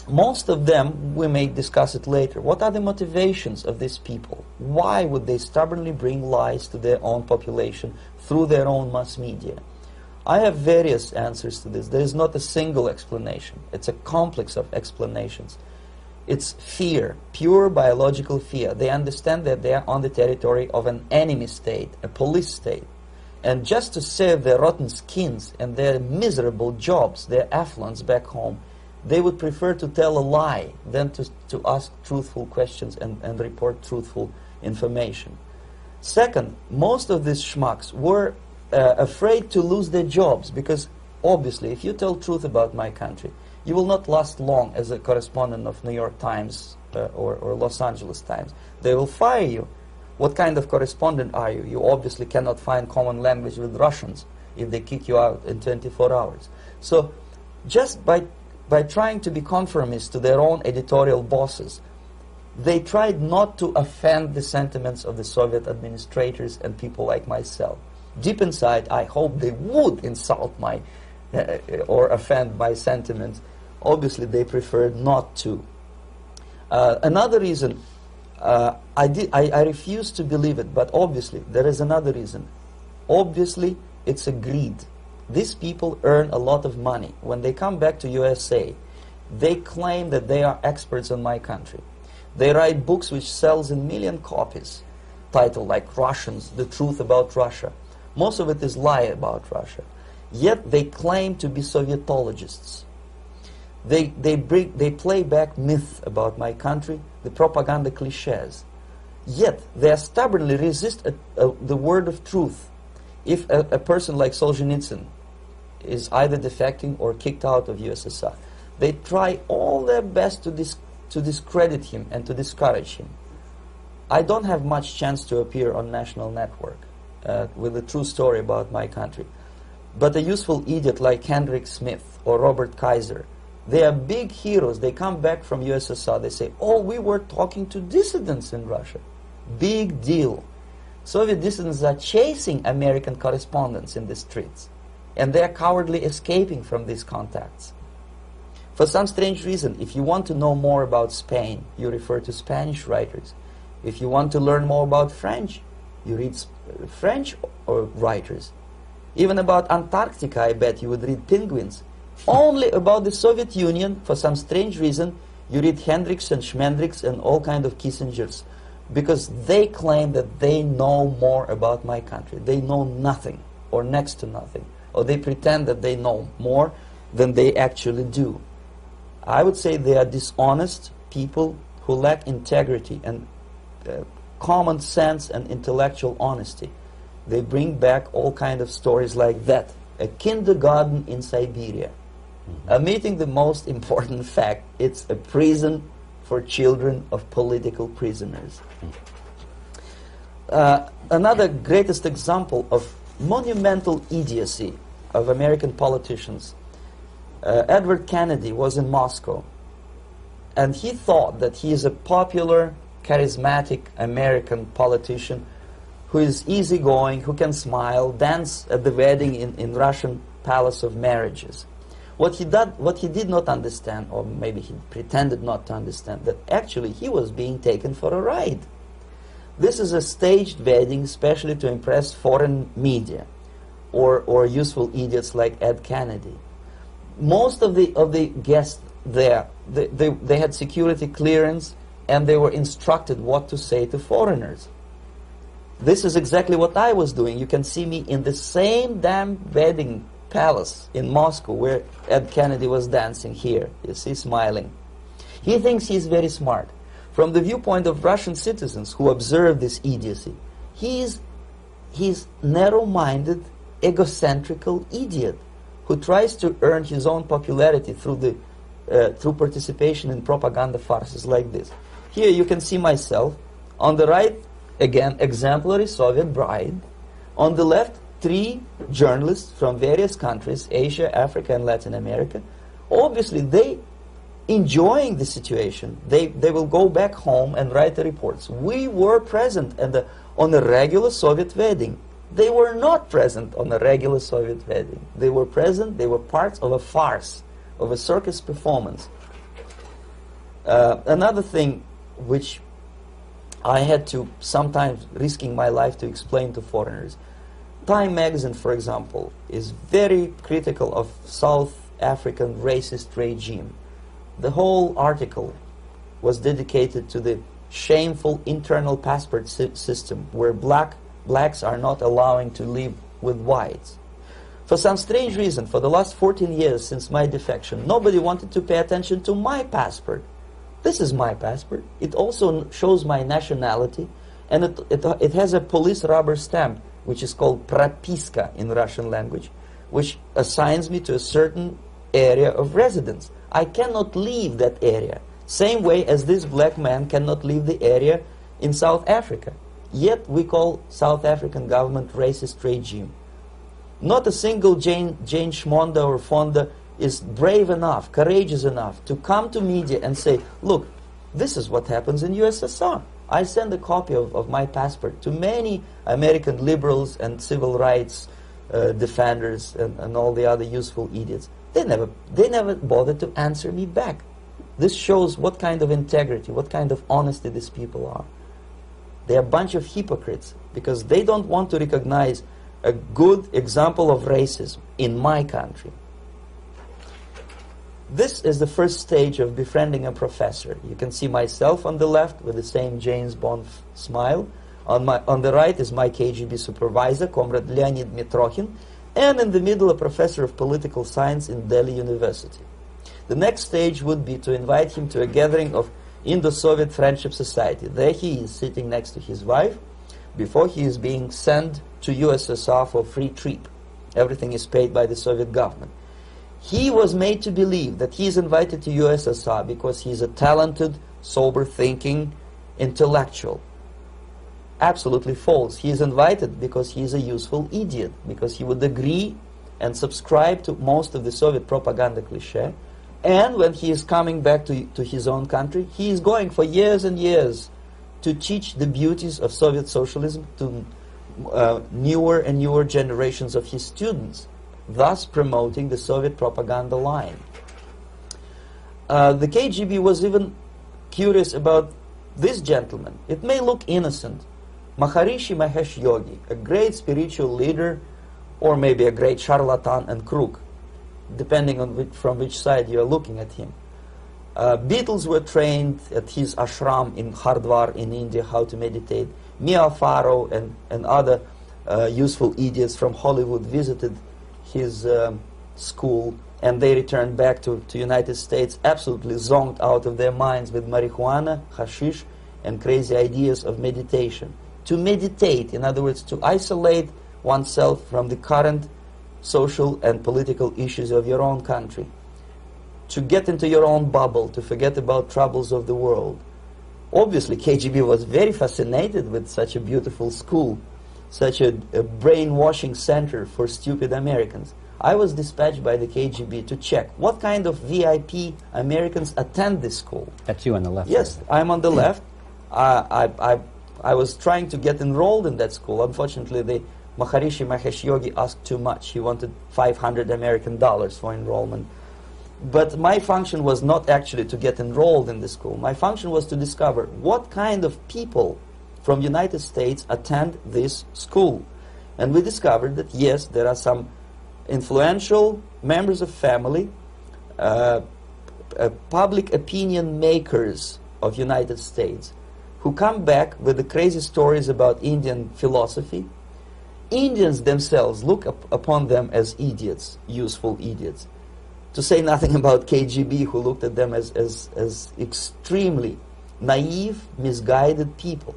most of them, we may discuss it later, what are the motivations of these people? Why would they stubbornly bring lies to their own population through their own mass media? I have various answers to this. There is not a single explanation. It's a complex of explanations. It's fear, pure biological fear. They understand that they are on the territory of an enemy state, a police state. And just to save their rotten skins and their miserable jobs, their affluence back home, they would prefer to tell a lie than to ask truthful questions and report truthful information. Second, most of these schmucks were afraid to lose their jobs, because obviously if you tell truth about my country, you will not last long as a correspondent of New York Times or Los Angeles Times. They will fire you. What kind of correspondent are you? You obviously cannot find common language with Russians if they kick you out in 24 hours. So just by trying to be conformist to their own editorial bosses, they tried not to offend the sentiments of the Soviet administrators and people like myself. Deep inside, I hope they would insult my or offend my sentiments. Obviously, they preferred not to. Another reason, I refuse to believe it, but obviously, there is another reason. Obviously, it's a greed. These people earn a lot of money. When they come back to USA, they claim that they are experts in my country. They write books which sells in million copies, titled like Russians, The Truth About Russia. Most of it is lie about Russia. Yet they claim to be Sovietologists. They play back myth about my country, the propaganda cliches. Yet they stubbornly resist the word of truth. If a person like Solzhenitsyn is either defecting or kicked out of USSR, they try all their best to discredit him and to discourage him. I don't have much chance to appear on national network with a true story about my country. But a useful idiot like Hendrik Smith or Robert Kaiser, they are big heroes. They come back from USSR. They say, oh, we were talking to dissidents in Russia. Big deal. Soviet dissidents are chasing American correspondents in the streets, and they are cowardly escaping from these contacts. For some strange reason, if you want to know more about Spain, you refer to Spanish writers. If you want to learn more about French, you read French writers. Even about Antarctica, I bet you would read Penguins. Only about the Soviet Union, for some strange reason, you read Hendricks and Schmendricks and all kind of Kissingers, because they claim that they know more about my country. They know nothing, or next to nothing, or they pretend that they know more than they actually do. I would say they are dishonest people who lack integrity and common sense and intellectual honesty. They bring back all kind of stories like that. A kindergarten in Siberia. Omitting the most important fact, it's a prison for children of political prisoners. Another greatest example of monumental idiocy of American politicians. Edward Kennedy was in Moscow, and he thought that he is a popular, charismatic American politician who is easygoing, who can smile, dance at the wedding in Russian Palace of Marriages. What he did not understand, or maybe he pretended not to understand, that actually he was being taken for a ride. This is a staged wedding, especially to impress foreign media, or useful idiots like Ed Kennedy. Most of the guests there, they had security clearance, and they were instructed what to say to foreigners. This is exactly what I was doing. You can see me in the same damn wedding palace in Moscow where Ed Kennedy was dancing here. You see, smiling. He thinks he's very smart. From the viewpoint of Russian citizens who observe this idiocy, he's narrow-minded, egocentrical idiot who tries to earn his own popularity through participation in propaganda farces like this. Here you can see myself. On the right, again, exemplary Soviet bride. On the left, 3 journalists from various countries, Asia, Africa, and Latin America. Obviously, they enjoying the situation. They will go back home and write the reports. We were present on a regular Soviet wedding. They were not present on a regular Soviet wedding. They were present, they were parts of a farce, of a circus performance. Another thing which I had to, sometimes risking my life to explain to foreigners. Time magazine, for example, is very critical of South African racist regime. The whole article was dedicated to the shameful internal passport system where blacks are not allowing to live with whites. For some strange reason, for the last 14 years since my defection, nobody wanted to pay attention to my passport. This is my passport. It also shows my nationality, and it has a police rubber stamp, which is called propiska in Russian language, which assigns me to a certain area of residence. I cannot leave that area, same way as this black man cannot leave the area in South Africa. Yet we call South African government racist regime. Not a single Jane Schmonda or Fonda is brave enough, courageous enough to come to media and say, look, this is what happens in USSR. I send a copy of my passport to many American liberals and civil rights defenders and all the other useful idiots. They never bothered to answer me back. This shows what kind of integrity, what kind of honesty these people are. They're a bunch of hypocrites because they don't want to recognize a good example of racism in my country. This is the first stage of befriending a professor. You can see myself on the left with the same James Bond smile. On the right is my KGB supervisor, Comrade Leonid Mitrokhin, and in the middle a professor of political science in Delhi University. The next stage would be to invite him to a gathering of Indo-Soviet Friendship Society. There he is sitting next to his wife before he is being sent to USSR for free trip. Everything is paid by the Soviet government. He was made to believe that he is invited to USSR because he is a talented, sober-thinking intellectual. Absolutely false. He is invited because he is a useful idiot, because he would agree and subscribe to most of the Soviet propaganda cliché. And when he is coming back to his own country, he is going for years and years to teach the beauties of Soviet socialism to newer and newer generations of his students, thus promoting the Soviet propaganda line. The KGB was even curious about this gentleman. It may look innocent. Maharishi Mahesh Yogi, a great spiritual leader, or maybe a great charlatan and crook, depending on from which side you are looking at him. Beatles were trained at his ashram in Hardwar in India how to meditate. Mia Farrow and other useful idiots from Hollywood visited his school, and they returned back to United States absolutely zonked out of their minds with marijuana, hashish, and crazy ideas of meditation. To meditate, in other words, to isolate oneself from the current social and political issues of your own country. To get into your own bubble, to forget about troubles of the world. Obviously, KGB was very fascinated with such a beautiful school, such a brainwashing center for stupid Americans. I was dispatched by the KGB to check what kind of VIP Americans attend this school. That's you on the left. Yes, I'm on the left. I was trying to get enrolled in that school. Unfortunately, the Maharishi Mahesh Yogi asked too much. He wanted $500 American for enrollment. But my function was not actually to get enrolled in the school. My function was to discover what kind of people from United States attend this school. And we discovered that, yes, there are some influential members of family, public opinion makers of United States, who come back with the crazy stories about Indian philosophy. Indians themselves look upon them as idiots, useful idiots. To say nothing about KGB, who looked at them as extremely naive, misguided people.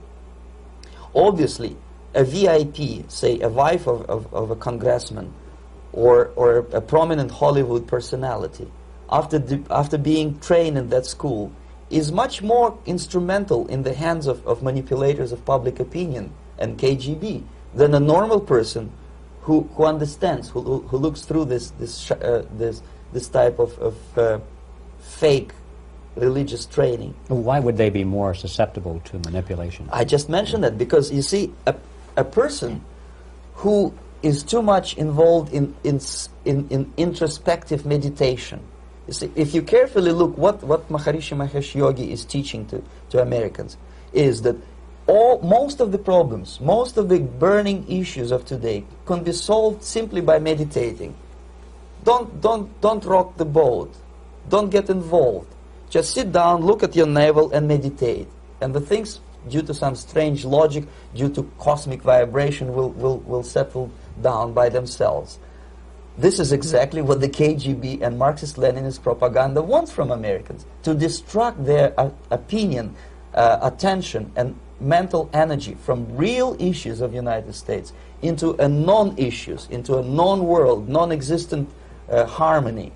Obviously, a VIP, say a wife of a congressman, or a prominent Hollywood personality, after being trained in that school, is much more instrumental in the hands of manipulators of public opinion and KGB than a normal person who understands, who looks through this type of fake religious training. Why would they be more susceptible to manipulation? I just mentioned that because, you see, a person who is too much involved in introspective meditation. You see, if you carefully look what Maharishi Mahesh Yogi is teaching to Americans, is that most of the problems, most of the burning issues of today can be solved simply by meditating. Don't rock the boat. Don't get involved. Just sit down, look at your navel, and meditate. And the things, due to some strange logic, due to cosmic vibration, will settle down by themselves. This is exactly what the KGB and Marxist-Leninist propaganda wants from Americans, to distract their opinion, attention, and mental energy from real issues of the United States into a non-issues, into a non-world, non-existent harmony.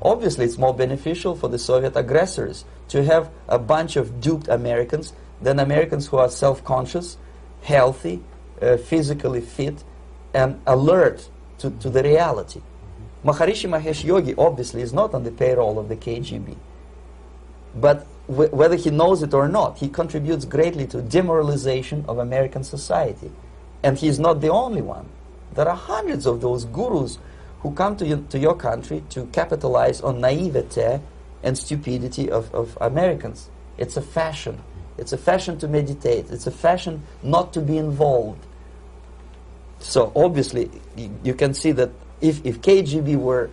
Obviously, it's more beneficial for the Soviet aggressors to have a bunch of duped Americans than Americans who are self-conscious, healthy, physically fit, and alert to the reality. Maharishi Mahesh Yogi obviously is not on the payroll of the KGB. But whether he knows it or not, he contributes greatly to demoralization of American society. And he's not the only one. There are hundreds of those gurus who come to your country to capitalize on naivete and stupidity of Americans. It's a fashion. It's a fashion to meditate. It's a fashion not to be involved. So obviously, you can see that if KGB were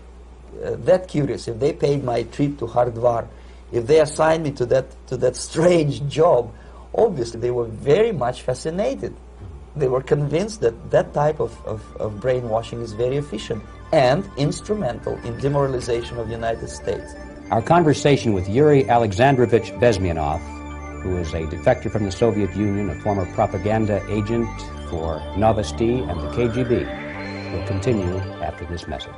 that curious, if they paid my trip to Hardwar, if they assigned me to that strange job, obviously they were very much fascinated. They were convinced that that type of brainwashing is very efficient and instrumental in demoralization of the United States. Our conversation with Yuri Alexandrovich Bezmenov, who is a defector from the Soviet Union, a former propaganda agent for Novosti and the KGB, will continue after this message.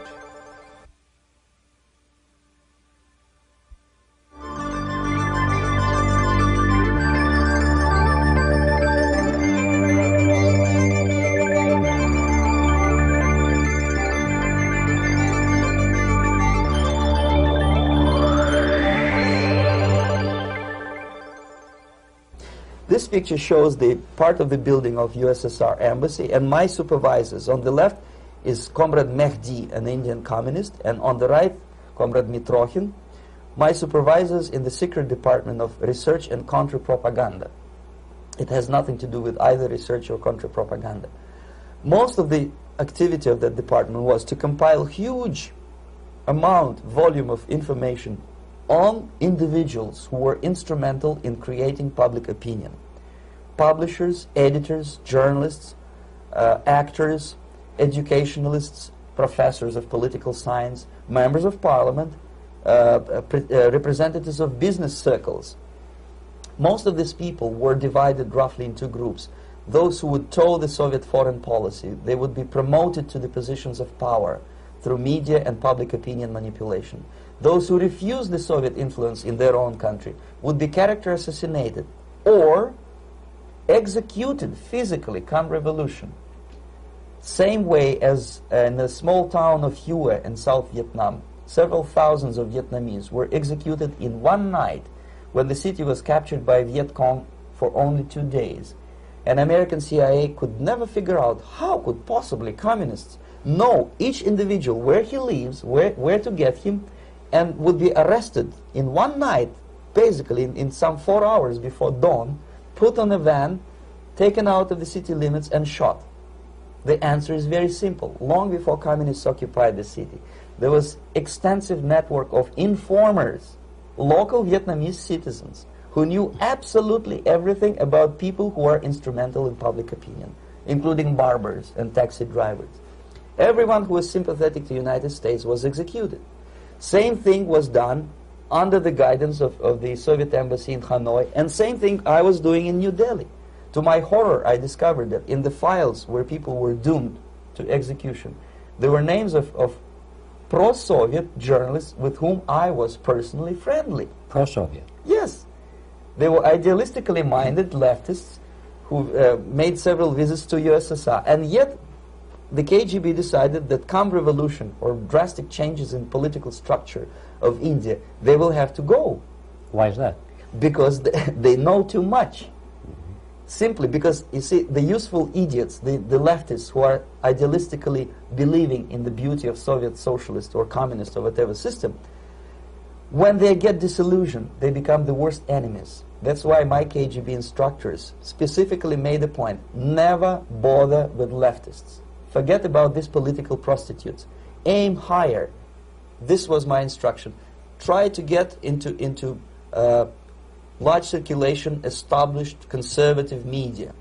This picture shows the part of the building of USSR embassy, and my supervisors. On the left is Comrade Mehdi, an Indian communist, and on the right, Comrade Mitrokhin, my supervisors in the secret department of research and counter-propaganda. It has nothing to do with either research or counter-propaganda. Most of the activity of that department was to compile huge volume of information on individuals who were instrumental in creating public opinion. Publishers, editors, journalists, actors, educationalists, professors of political science, members of parliament, representatives of business circles. Most of these people were divided roughly in two groups. Those who would toe the Soviet foreign policy, they would be promoted to the positions of power through media and public opinion manipulation. Those who refused the Soviet influence in their own country would be character assassinated or executed physically come revolution. Same way as in the small town of Hue in South Vietnam, several thousands of Vietnamese were executed in one night when the city was captured by Viet Cong for only 2 days. And American CIA could never figure out how could possibly communists know each individual, where he lives, where to get him, and would be arrested in one night, basically in some 4 hours before dawn, put on a van, taken out of the city limits and shot. The answer is very simple. Long before communists occupied the city, there was extensive network of informers, local Vietnamese citizens, who knew absolutely everything about people who are instrumental in public opinion, including barbers and taxi drivers. Everyone who was sympathetic to the United States was executed. Same thing was done under the guidance of the Soviet embassy in Hanoi, and same thing I was doing in New Delhi. To my horror, I discovered that in the files where people were doomed to execution, there were names of pro-Soviet journalists with whom I was personally friendly. Pro-Soviet? Yes. They were idealistically minded leftists who made several visits to USSR, and yet the KGB decided that come revolution or drastic changes in political structure of India, they will have to go. Why is that? Because they know too much. Simply because, you see, the useful idiots, the leftists who are idealistically believing in the beauty of Soviet socialist or communist or whatever system, when they get disillusioned, they become the worst enemies. That's why my KGB instructors specifically made a point, never bother with leftists. Forget about these political prostitutes. Aim higher. This was my instruction. Try to get into large circulation, established conservative media.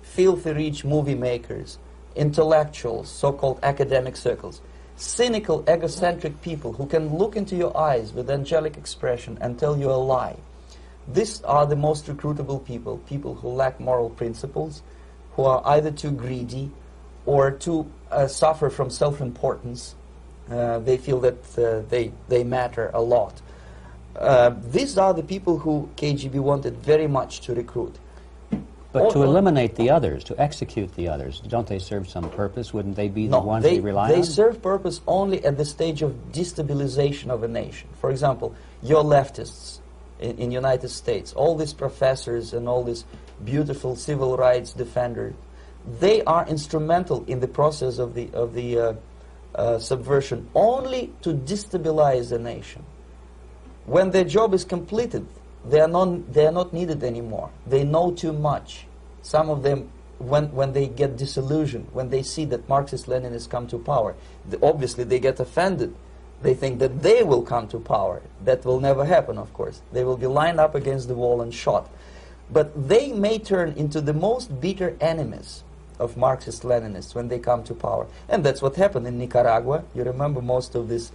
Filthy rich movie makers, intellectuals, so-called academic circles. Cynical, egocentric people who can look into your eyes with angelic expression and tell you a lie. These are the most recruitable people, people who lack moral principles, who are either too greedy or too suffer from self-importance. They feel that they matter a lot. These are the people who KGB wanted very much to recruit. But to eliminate the others, to execute the others, don't they serve some purpose? Wouldn't they be the ones they rely on? They serve purpose only at the stage of destabilization of a nation. For example, your leftists in United States, all these professors and all these beautiful civil rights defenders, they are instrumental in the process of the subversion only to destabilize a nation. When their job is completed, they are not needed anymore. They know too much. Some of them, when they get disillusioned, when they see that Marxist-Leninists come to power, obviously they get offended. They think that they will come to power. That will never happen, of course. They will be lined up against the wall and shot. But they may turn into the most bitter enemies of Marxist-Leninists when they come to power. And that's what happened in Nicaragua. You remember most of these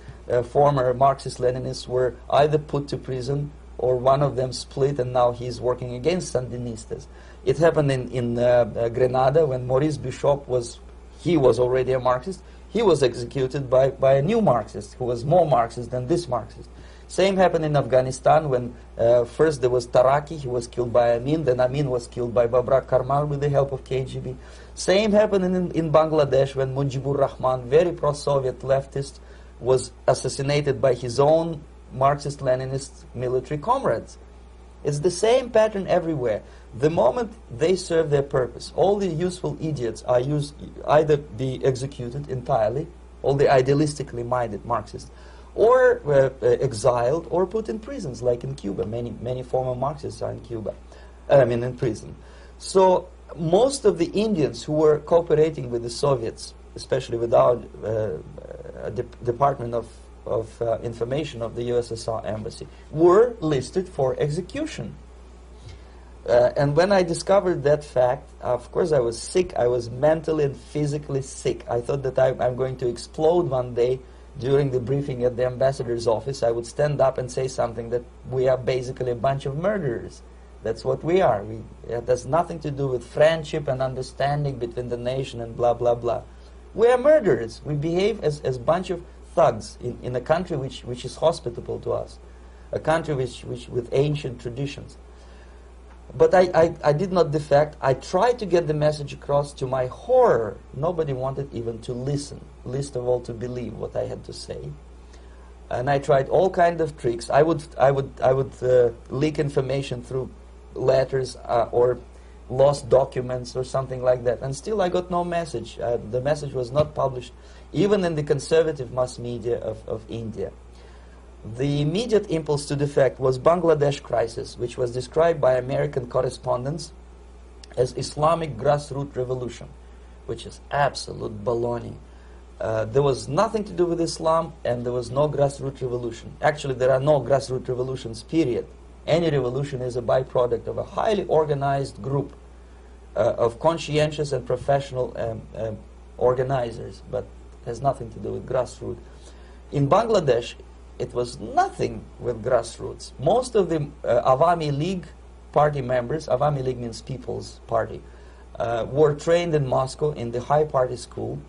former Marxist-Leninists were either put to prison or one of them split, and now he's working against Sandinistas. It happened in Grenada when Maurice Bishop was already a Marxist. He was executed by a new Marxist who was more Marxist than this Marxist. Same happened in Afghanistan when first there was Taraki, he was killed by Amin, then Amin was killed by Babrak Karmal with the help of KGB. Same happened in Bangladesh when Mujibur Rahman, very pro-Soviet leftist, was assassinated by his own Marxist-Leninist military comrades. It's the same pattern everywhere. The moment they serve their purpose, all the useful idiots are either be executed entirely, all the idealistically minded Marxists, or exiled or put in prisons, like in Cuba. Many former Marxists are in Cuba, in prison. So most of the Indians who were cooperating with the Soviets, especially with our Department of Information of the USSR Embassy, were listed for execution. And when I discovered that fact, of course I was sick. I was mentally and physically sick. I thought that I'm going to explode one day during the briefing at the ambassador's office. I would stand up and say something that we are basically a bunch of murderers. That's what we are. It has nothing to do with friendship and understanding between the nation and blah, blah, blah. We are murderers. We behave as a bunch of thugs in a country which is hospitable to us, a country which with ancient traditions. But I did not defect. I tried to get the message across. To my horror, nobody wanted even to listen, least of all to believe what I had to say. And I tried all kinds of tricks. I would leak information through letters or lost documents or something like that. And still I got no message. The message was not published, even in the conservative mass media of India. The immediate impulse to defect was Bangladesh crisis, which was described by American correspondents as Islamic grassroots revolution, which is absolute baloney. There was nothing to do with Islam, and there was no grassroots revolution. Actually, there are no grassroots revolutions, period. Any revolution is a byproduct of a highly organized group of conscientious and professional organizers, but has nothing to do with grassroots. In Bangladesh, it was nothing with grassroots. Most of the Awami League party members, Awami League means People's Party, were trained in Moscow in the High Party School.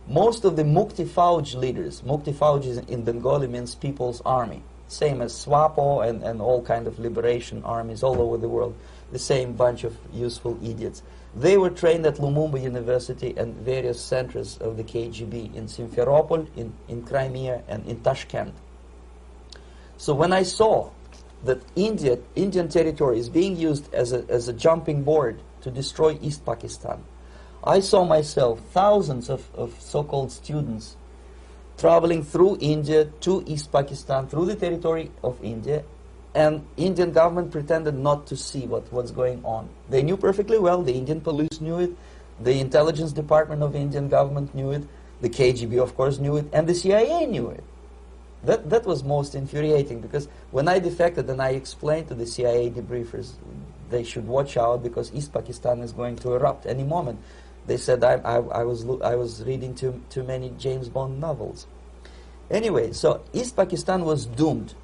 Most of the Mukti Fauj leaders, Mukti Fauj in Bengali means People's Army, same as SWAPO and all kind of liberation armies all over the world, the same bunch of useful idiots. They were trained at Lumumba University and various centers of the KGB in Simferopol, in Crimea, and in Tashkent. So when I saw that Indian territory is being used as a jumping board to destroy East Pakistan, I saw myself thousands of so-called students traveling through India to East Pakistan, through the territory of India, and Indian government pretended not to see what's going on. They knew perfectly well, the Indian police knew it, the intelligence department of the Indian government knew it, the KGB of course knew it, and the CIA knew it. That was most infuriating, because when I defected and I explained to the CIA debriefers they should watch out because East Pakistan is going to erupt any moment, they said I was reading too many James Bond novels. Anyway, so East Pakistan was doomed.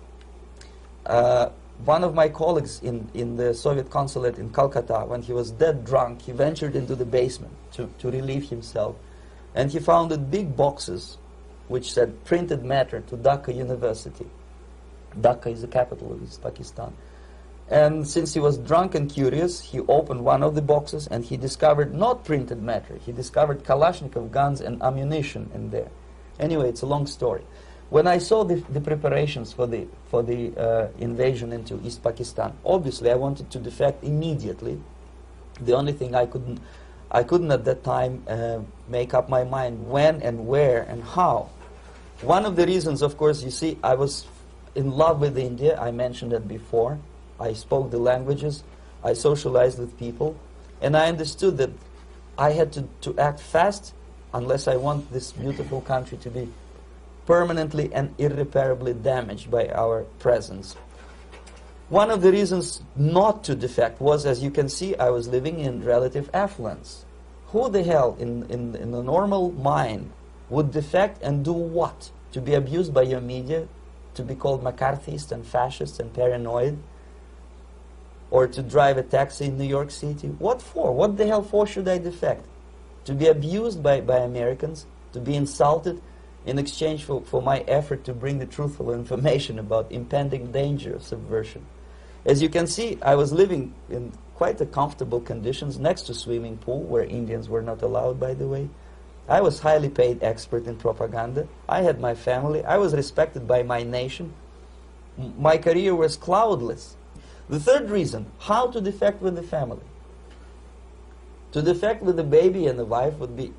One of my colleagues in the Soviet consulate in Calcutta, when he was dead drunk, he ventured into the basement to relieve himself, and he found big boxes which said printed matter to Dhaka University. Dhaka is the capital of East Pakistan. And since he was drunk and curious, he opened one of the boxes and he discovered not printed matter. He discovered Kalashnikov guns and ammunition in there. Anyway, it's a long story. When I saw the preparations for the invasion into East Pakistan, obviously I wanted to defect immediately. The only thing I couldn't at that time make up my mind when and where and how. One of the reasons, of course, you see, I was in love with India. I mentioned it before. I spoke the languages. I socialized with people. And I understood that I had to act fast unless I want this beautiful country to be permanently and irreparably damaged by our presence. One of the reasons not to defect was, as you can see, I was living in relative affluence. Who the hell in a normal mind would defect and do what? To be abused by your media, to be called McCarthyist and fascist and paranoid, or to drive a taxi in New York City? What for? What the hell for should I defect? To be abused by Americans, to be insulted in exchange for my effort to bring the truthful information about impending danger of subversion. As you can see, I was living in quite a comfortable conditions next to swimming pool, where Indians were not allowed, by the way. I was highly paid expert in propaganda. I had my family. I was respected by my nation. My career was cloudless. The third reason, how to defect with the family. To defect with the baby and the wife would be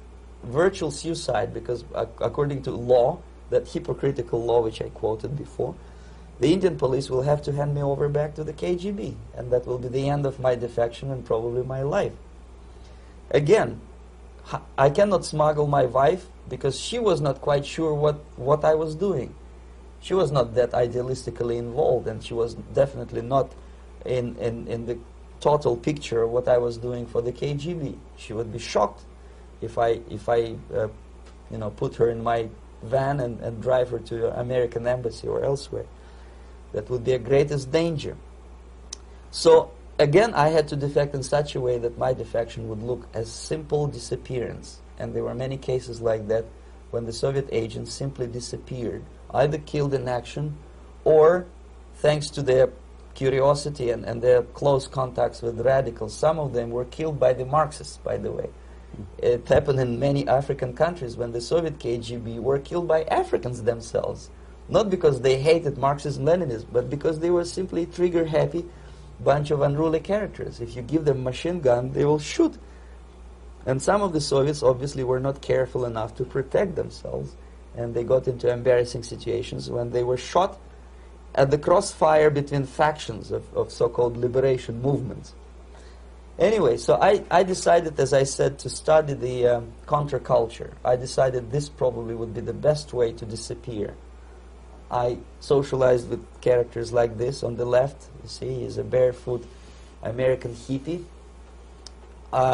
virtual suicide, because according to law, that hypocritical law which I quoted before, the Indian police will have to hand me over back to the KGB, and that will be the end of my defection and probably my life. Again, I cannot smuggle my wife because she was not quite sure what I was doing. She was not that idealistically involved, and she was definitely not in the total picture of what I was doing for the KGB. She would be shocked if I put her in my van and drive her to the American embassy or elsewhere. That would be a greatest danger. So again, I had to defect in such a way that my defection would look as simple disappearance. And there were many cases like that when the Soviet agents simply disappeared, either killed in action or, thanks to their curiosity and their close contacts with radicals, some of them were killed by the Marxists, by the way. It happened in many African countries when the Soviet KGB were killed by Africans themselves. Not because they hated Marxism-Leninism, but because they were simply trigger-happy bunch of unruly characters. If you give them a machine gun, they will shoot. And some of the Soviets obviously were not careful enough to protect themselves, and they got into embarrassing situations when they were shot at the crossfire between factions of so-called liberation movements. Anyway, so I decided, as I said, to study the counterculture. I decided this probably would be the best way to disappear. I socialized with characters like this. On the left, you see, he's a barefoot American hippie.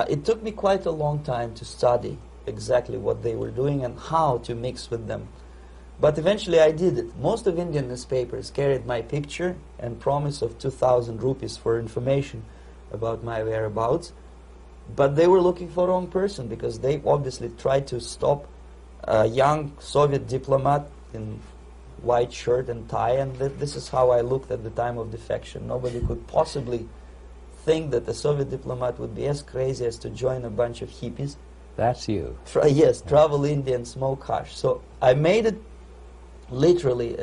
It took me quite a long time to study exactly what they were doing and how to mix with them. But eventually I did it. Most of Indian newspapers carried my picture and promise of 2,000 rupees for information about my whereabouts. But they were looking for the wrong person, because they obviously tried to stop a young Soviet diplomat in white shirt and tie, and this is how I looked at the time of defection. Nobody could possibly think that a Soviet diplomat would be as crazy as to join a bunch of hippies. That's you. Yes, travel India and smoke hash. So I made it literally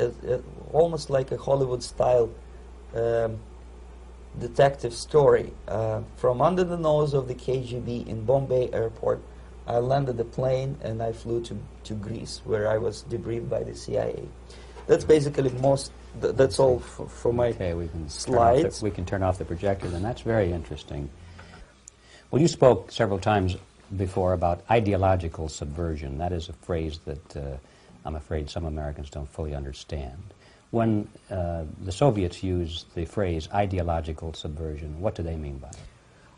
almost like a Hollywood-style detective story. From under the nose of the KGB in Bombay airport, I landed the plane and I flew to Greece, where I was debriefed by the CIA. That's basically that's all for my slides. We can turn off the projector, and that's very interesting. Well, you spoke several times before about ideological subversion. That is a phrase that I'm afraid some Americans don't fully understand. When the Soviets use the phrase ideological subversion, what do they mean by it?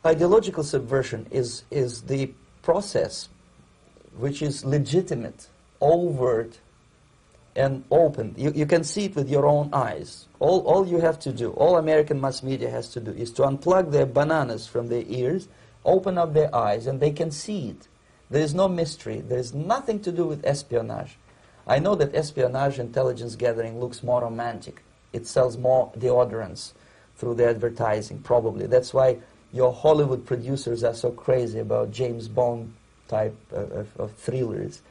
Ideological subversion is the process which is legitimate, overt, and open. You can see it with your own eyes. All you have to do, all American mass media has to do, is to unplug their bananas from their ears, open up their eyes, and they can see it. There is no mystery. There is nothing to do with espionage. I know that espionage intelligence gathering looks more romantic. It sells more deodorants through the advertising, probably. That's why your Hollywood producers are so crazy about James Bond type of thrillers.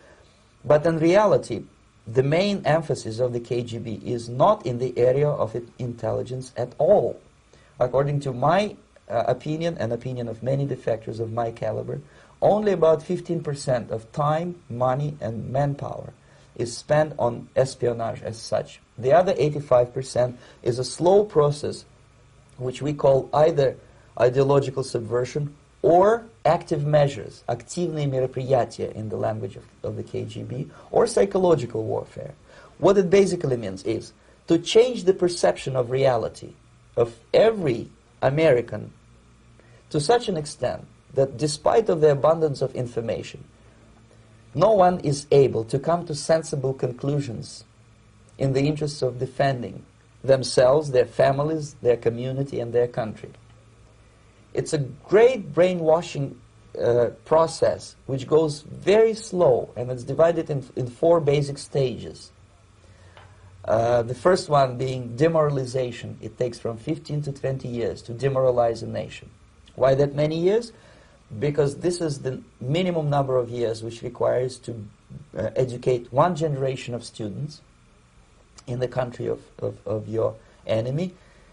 But in reality, the main emphasis of the KGB is not in the area of intelligence at all. According to my opinion and opinion of many defectors of my caliber, only about 15% of time, money, and manpower is spent on espionage as such. The other 85% is a slow process which we call either ideological subversion or active measures, активные мероприятия in the language of the KGB, or psychological warfare. What it basically means is to change the perception of reality of every American to such an extent that despite of the abundance of information, no one is able to come to sensible conclusions in the interests of defending themselves, their families, their community, and their country. It's a great brainwashing process which goes very slow, and it's divided in 4 basic stages. The first one being demoralization. It takes from 15 to 20 years to demoralize a nation. Why that many years? Because this is the minimum number of years which requires to educate one generation of students in the country of your enemy,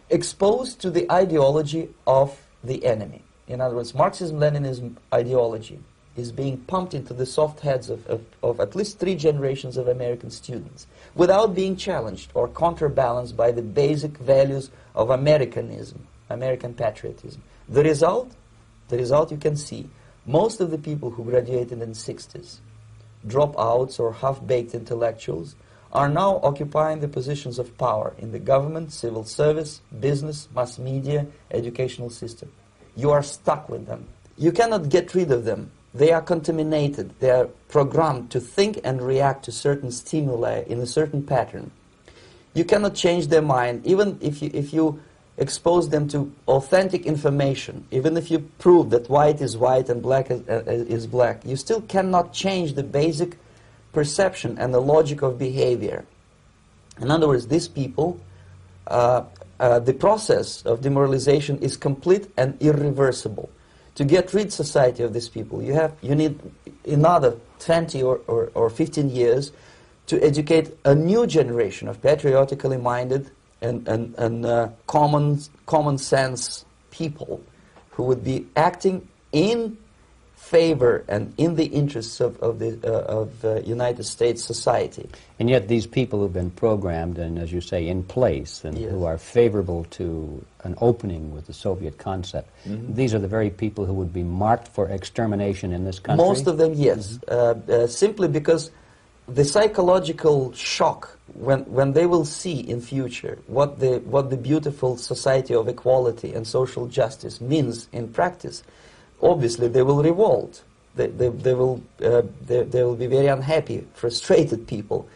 exposed to the ideology of the enemy. In other words, Marxism-Leninism ideology is being pumped into the soft heads of at least 3 generations of American students without being challenged or counterbalanced by the basic values of Americanism, American patriotism. The result you can see. Most of the people who graduated in the 60s, dropouts or half-baked intellectuals, are now occupying the positions of power in the government, civil service, business, mass media, educational system. You are stuck with them. You cannot get rid of them. They are contaminated. They are programmed to think and react to certain stimuli in a certain pattern. You cannot change their mind, even if you expose them to authentic information, even if you prove that white is white and black is black. You still cannot change the basic perception and the logic of behavior. In other words, these people, the process of demoralization is complete and irreversible. To get rid society of these people, you need another 20 or 15 years to educate a new generation of patriotically minded and common sense people who would be acting in favor and in the interests of United States society. And yet these people who've been programmed and, as you say, in place and who are favorable to an opening with the Soviet concept, these are the very people who would be marked for extermination in this country? Most of them, yes. Simply because the psychological shock when they will see in future what the beautiful society of equality and social justice means in practice, obviously they will revolt. They will be very unhappy, frustrated people.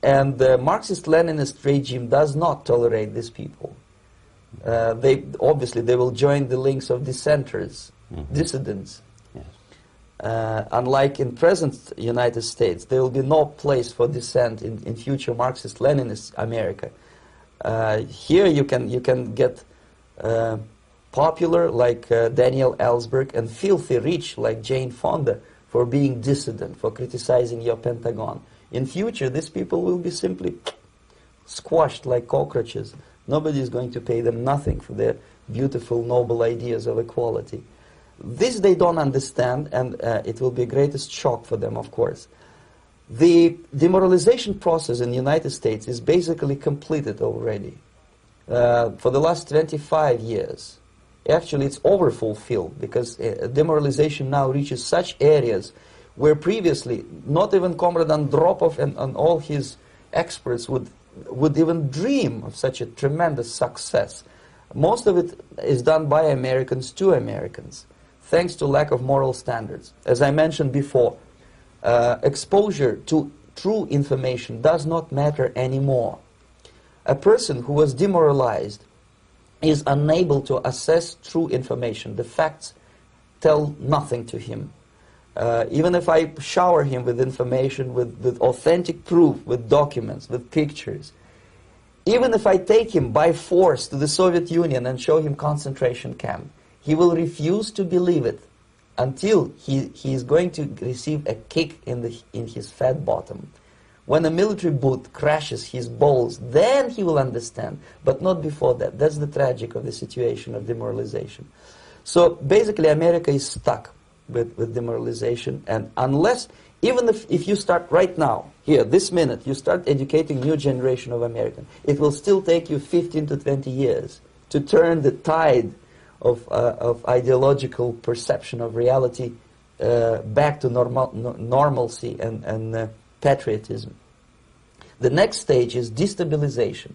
And the Marxist-Leninist regime does not tolerate these people. Obviously they will join the links of dissenters, dissidents. Unlike in present United States, there will be no place for dissent in future Marxist-Leninist America. Here you can get popular like Daniel Ellsberg and filthy rich like Jane Fonda for being dissident, for criticizing your Pentagon. In future, these people will be simply squashed like cockroaches. Nobody is going to pay them nothing for their beautiful, noble ideas of equality. This they don't understand, and it will be a greatest shock for them, of course. The demoralization process in the United States is basically completed already. For the last 25 years, actually it's overfulfilled, because demoralization now reaches such areas where previously not even Comrade Andropov and all his experts would even dream of such a tremendous success. Most of it is done by Americans to Americans, thanks to lack of moral standards. As I mentioned before, exposure to true information does not matter anymore. A person who was demoralized is unable to assess true information. The facts tell nothing to him. Even if I shower him with information, with authentic proof, with documents, with pictures, even if I take him by force to the Soviet Union and show him concentration camp, he will refuse to believe it until he is going to receive a kick in his fat bottom. When a military boot crashes his balls, then he will understand, but not before that. That's the tragic of the situation of demoralization. So basically America is stuck with demoralization, and unless, even if you start right now, here, this minute, you start educating new generation of Americans, it will still take you 15 to 20 years to turn the tide of ideological perception of reality back to normalcy and patriotism. The next stage is destabilization.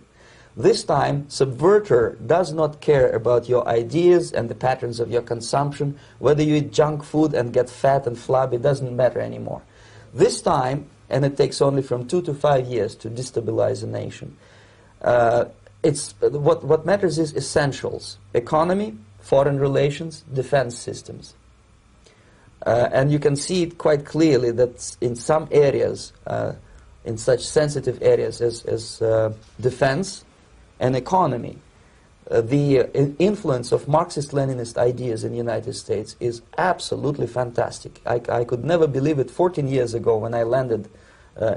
This time, subverter does not care about your ideas and the patterns of your consumption. Whether you eat junk food and get fat and flabby, doesn't matter anymore. This time, and it takes only from 2 to 5 years to destabilize a nation, what matters is essentials: economy, foreign relations, defense systems. And you can see it quite clearly that in some areas, in such sensitive areas as defense and economy, the influence of Marxist-Leninist ideas in the United States is absolutely fantastic. I could never believe it 14 years ago when I landed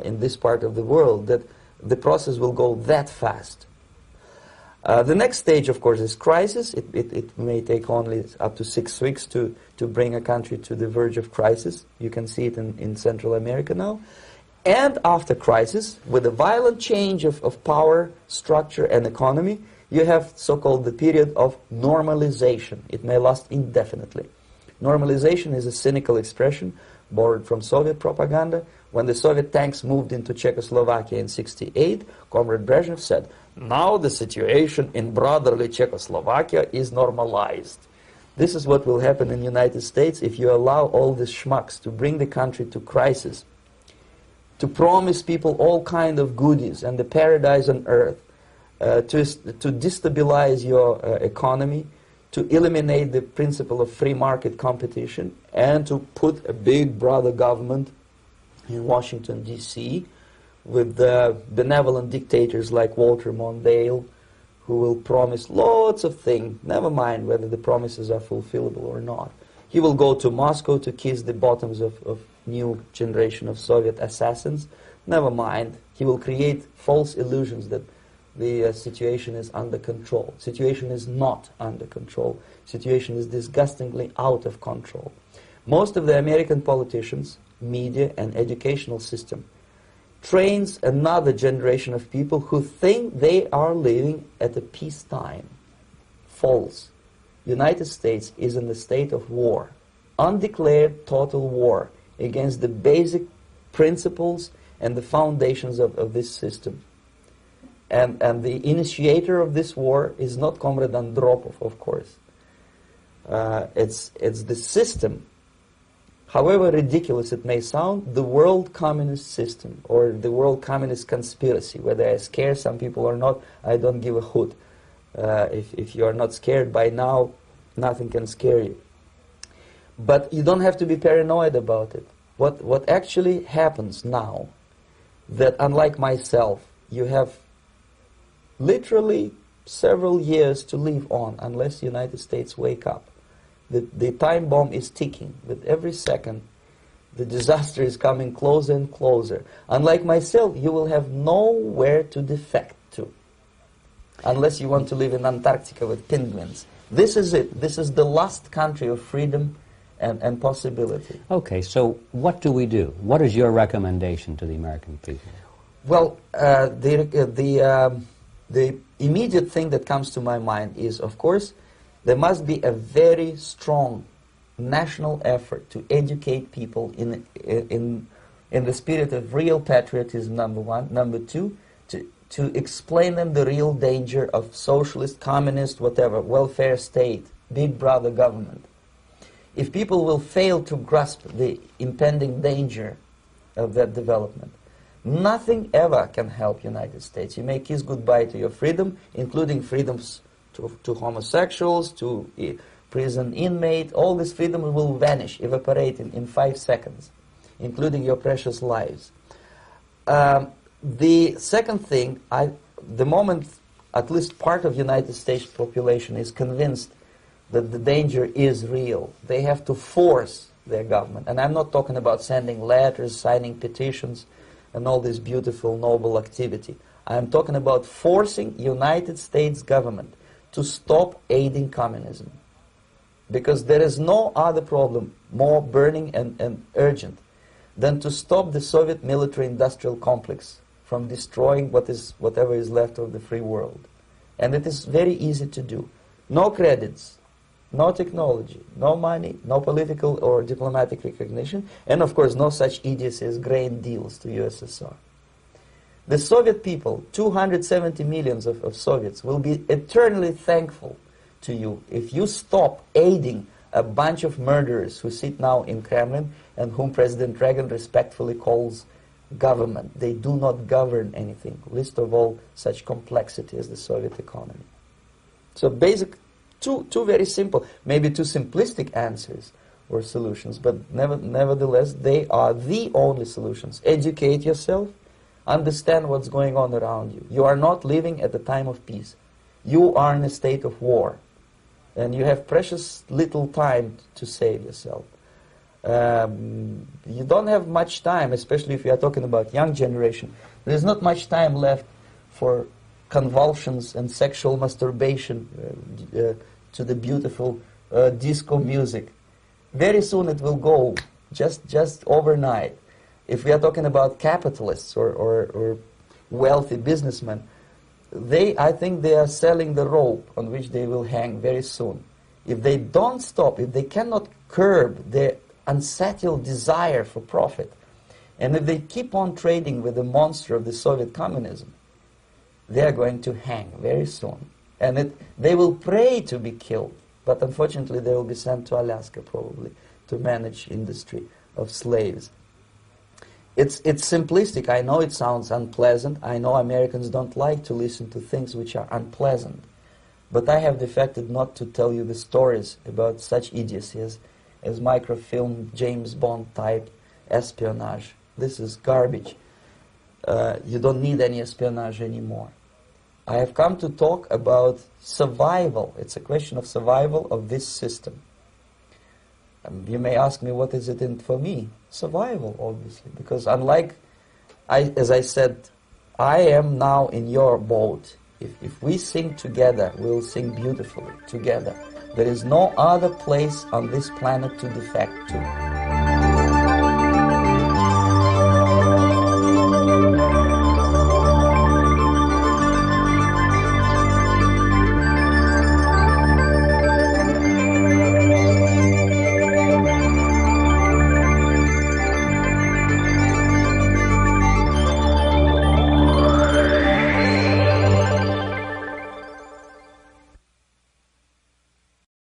in this part of the world, that the process will go that fast. The next stage, of course, is crisis. It may take only up to 6 weeks to bring a country to the verge of crisis. You can see it in Central America now. And after crisis, with a violent change of power, structure, and economy, you have so-called the period of normalization. It may last indefinitely. Normalization is a cynical expression borrowed from Soviet propaganda. When the Soviet tanks moved into Czechoslovakia in '68, Comrade Brezhnev said, "Now the situation in brotherly Czechoslovakia is normalized." This is what will happen in the United States if you allow all these schmucks to bring the country to crisis, to promise people all kind of goodies and the paradise on earth, to destabilize your economy, to eliminate the principle of free market competition, and to put a big brother government in Washington, D.C., with benevolent dictators like Walter Mondale, who will promise lots of things, never mind whether the promises are fulfillable or not. He will go to Moscow to kiss the bottoms of new generation of Soviet assassins, never mind. He will create false illusions that the situation is under control. Situation is not under control. Situation is disgustingly out of control. Most of the American politicians, media, and educational system trains another generation of people who think they are living at a peacetime. False. United States is in the state of war, undeclared total war against the basic principles and the foundations of this system. And the initiator of this war is not Comrade Andropov, of course. It's the system. However ridiculous it may sound, the world communist system or the world communist conspiracy, whether I scare some people or not, I don't give a hoot. If you are not scared by now, nothing can scare you. But you don't have to be paranoid about it. What actually happens now, that unlike myself, you have literally several years to live on unless the United States wake up. The time bomb is ticking. With every second, the disaster is coming closer and closer. Unlike myself, you will have nowhere to defect to, unless you want to live in Antarctica with penguins. This is it. This is the last country of freedom and possibility. Okay, so what do we do? What is your recommendation to the American people? Well, the immediate thing that comes to my mind is, of course, there must be a very strong national effort to educate people in the spirit of real patriotism, number one. Number two, to explain them the real danger of socialist, communist, whatever, welfare state, big brother government. If people will fail to grasp the impending danger of that development, nothing ever can help United States. You may kiss goodbye to your freedom, including freedoms to homosexuals, to prison inmate. All this freedom will vanish, evaporate in 5 seconds, including your precious lives. The second thing, the moment at least part of United States population is convinced that the danger is real, they have to force their government. And I'm not talking about sending letters, signing petitions, and all this beautiful, noble activity. I'm talking about forcing United States government to stop aiding communism. Because there is no other problem more burning and urgent than to stop the Soviet military-industrial complex from destroying whatever is left of the free world. And it is very easy to do. No credits, no technology, no money, no political or diplomatic recognition, and of course no such idiocy as grain deals to USSR. The Soviet people, 270 millions of Soviets, will be eternally thankful to you if you stop aiding a bunch of murderers who sit now in Kremlin and whom President Reagan respectfully calls government. They do not govern anything, least of all such complexity as the Soviet economy. So basic, two very simple, maybe too simplistic answers or solutions, but nevertheless they are the only solutions. Educate yourself, understand what's going on around you. You are not living at a time of peace. You are in a state of war, and you have precious little time to save yourself. You don't have much time, especially if you are talking about young generation. There is not much time left for convulsions and sexual masturbation to the beautiful disco music. Very soon it will go, just overnight. If we are talking about capitalists or wealthy businessmen, I think they are selling the rope on which they will hang very soon. If they don't stop, if they cannot curb their unsettled desire for profit, and if they keep on trading with the monster of the Soviet communism, they are going to hang very soon. And they will pray to be killed, but unfortunately they will be sent to Alaska probably to manage industry of slaves. It's simplistic. I know it sounds unpleasant. I know Americans don't like to listen to things which are unpleasant. But I have defected not to tell you the stories about such idiocy as microfilm, James Bond type espionage. This is garbage. You don't need any espionage anymore. I have come to talk about survival. It's a question of survival of this system. You may ask me, what is it in for me? Survival, obviously, because unlike, as I said, I am now in your boat. If we sing together, we'll sing beautifully together. There is no other place on this planet to defect to.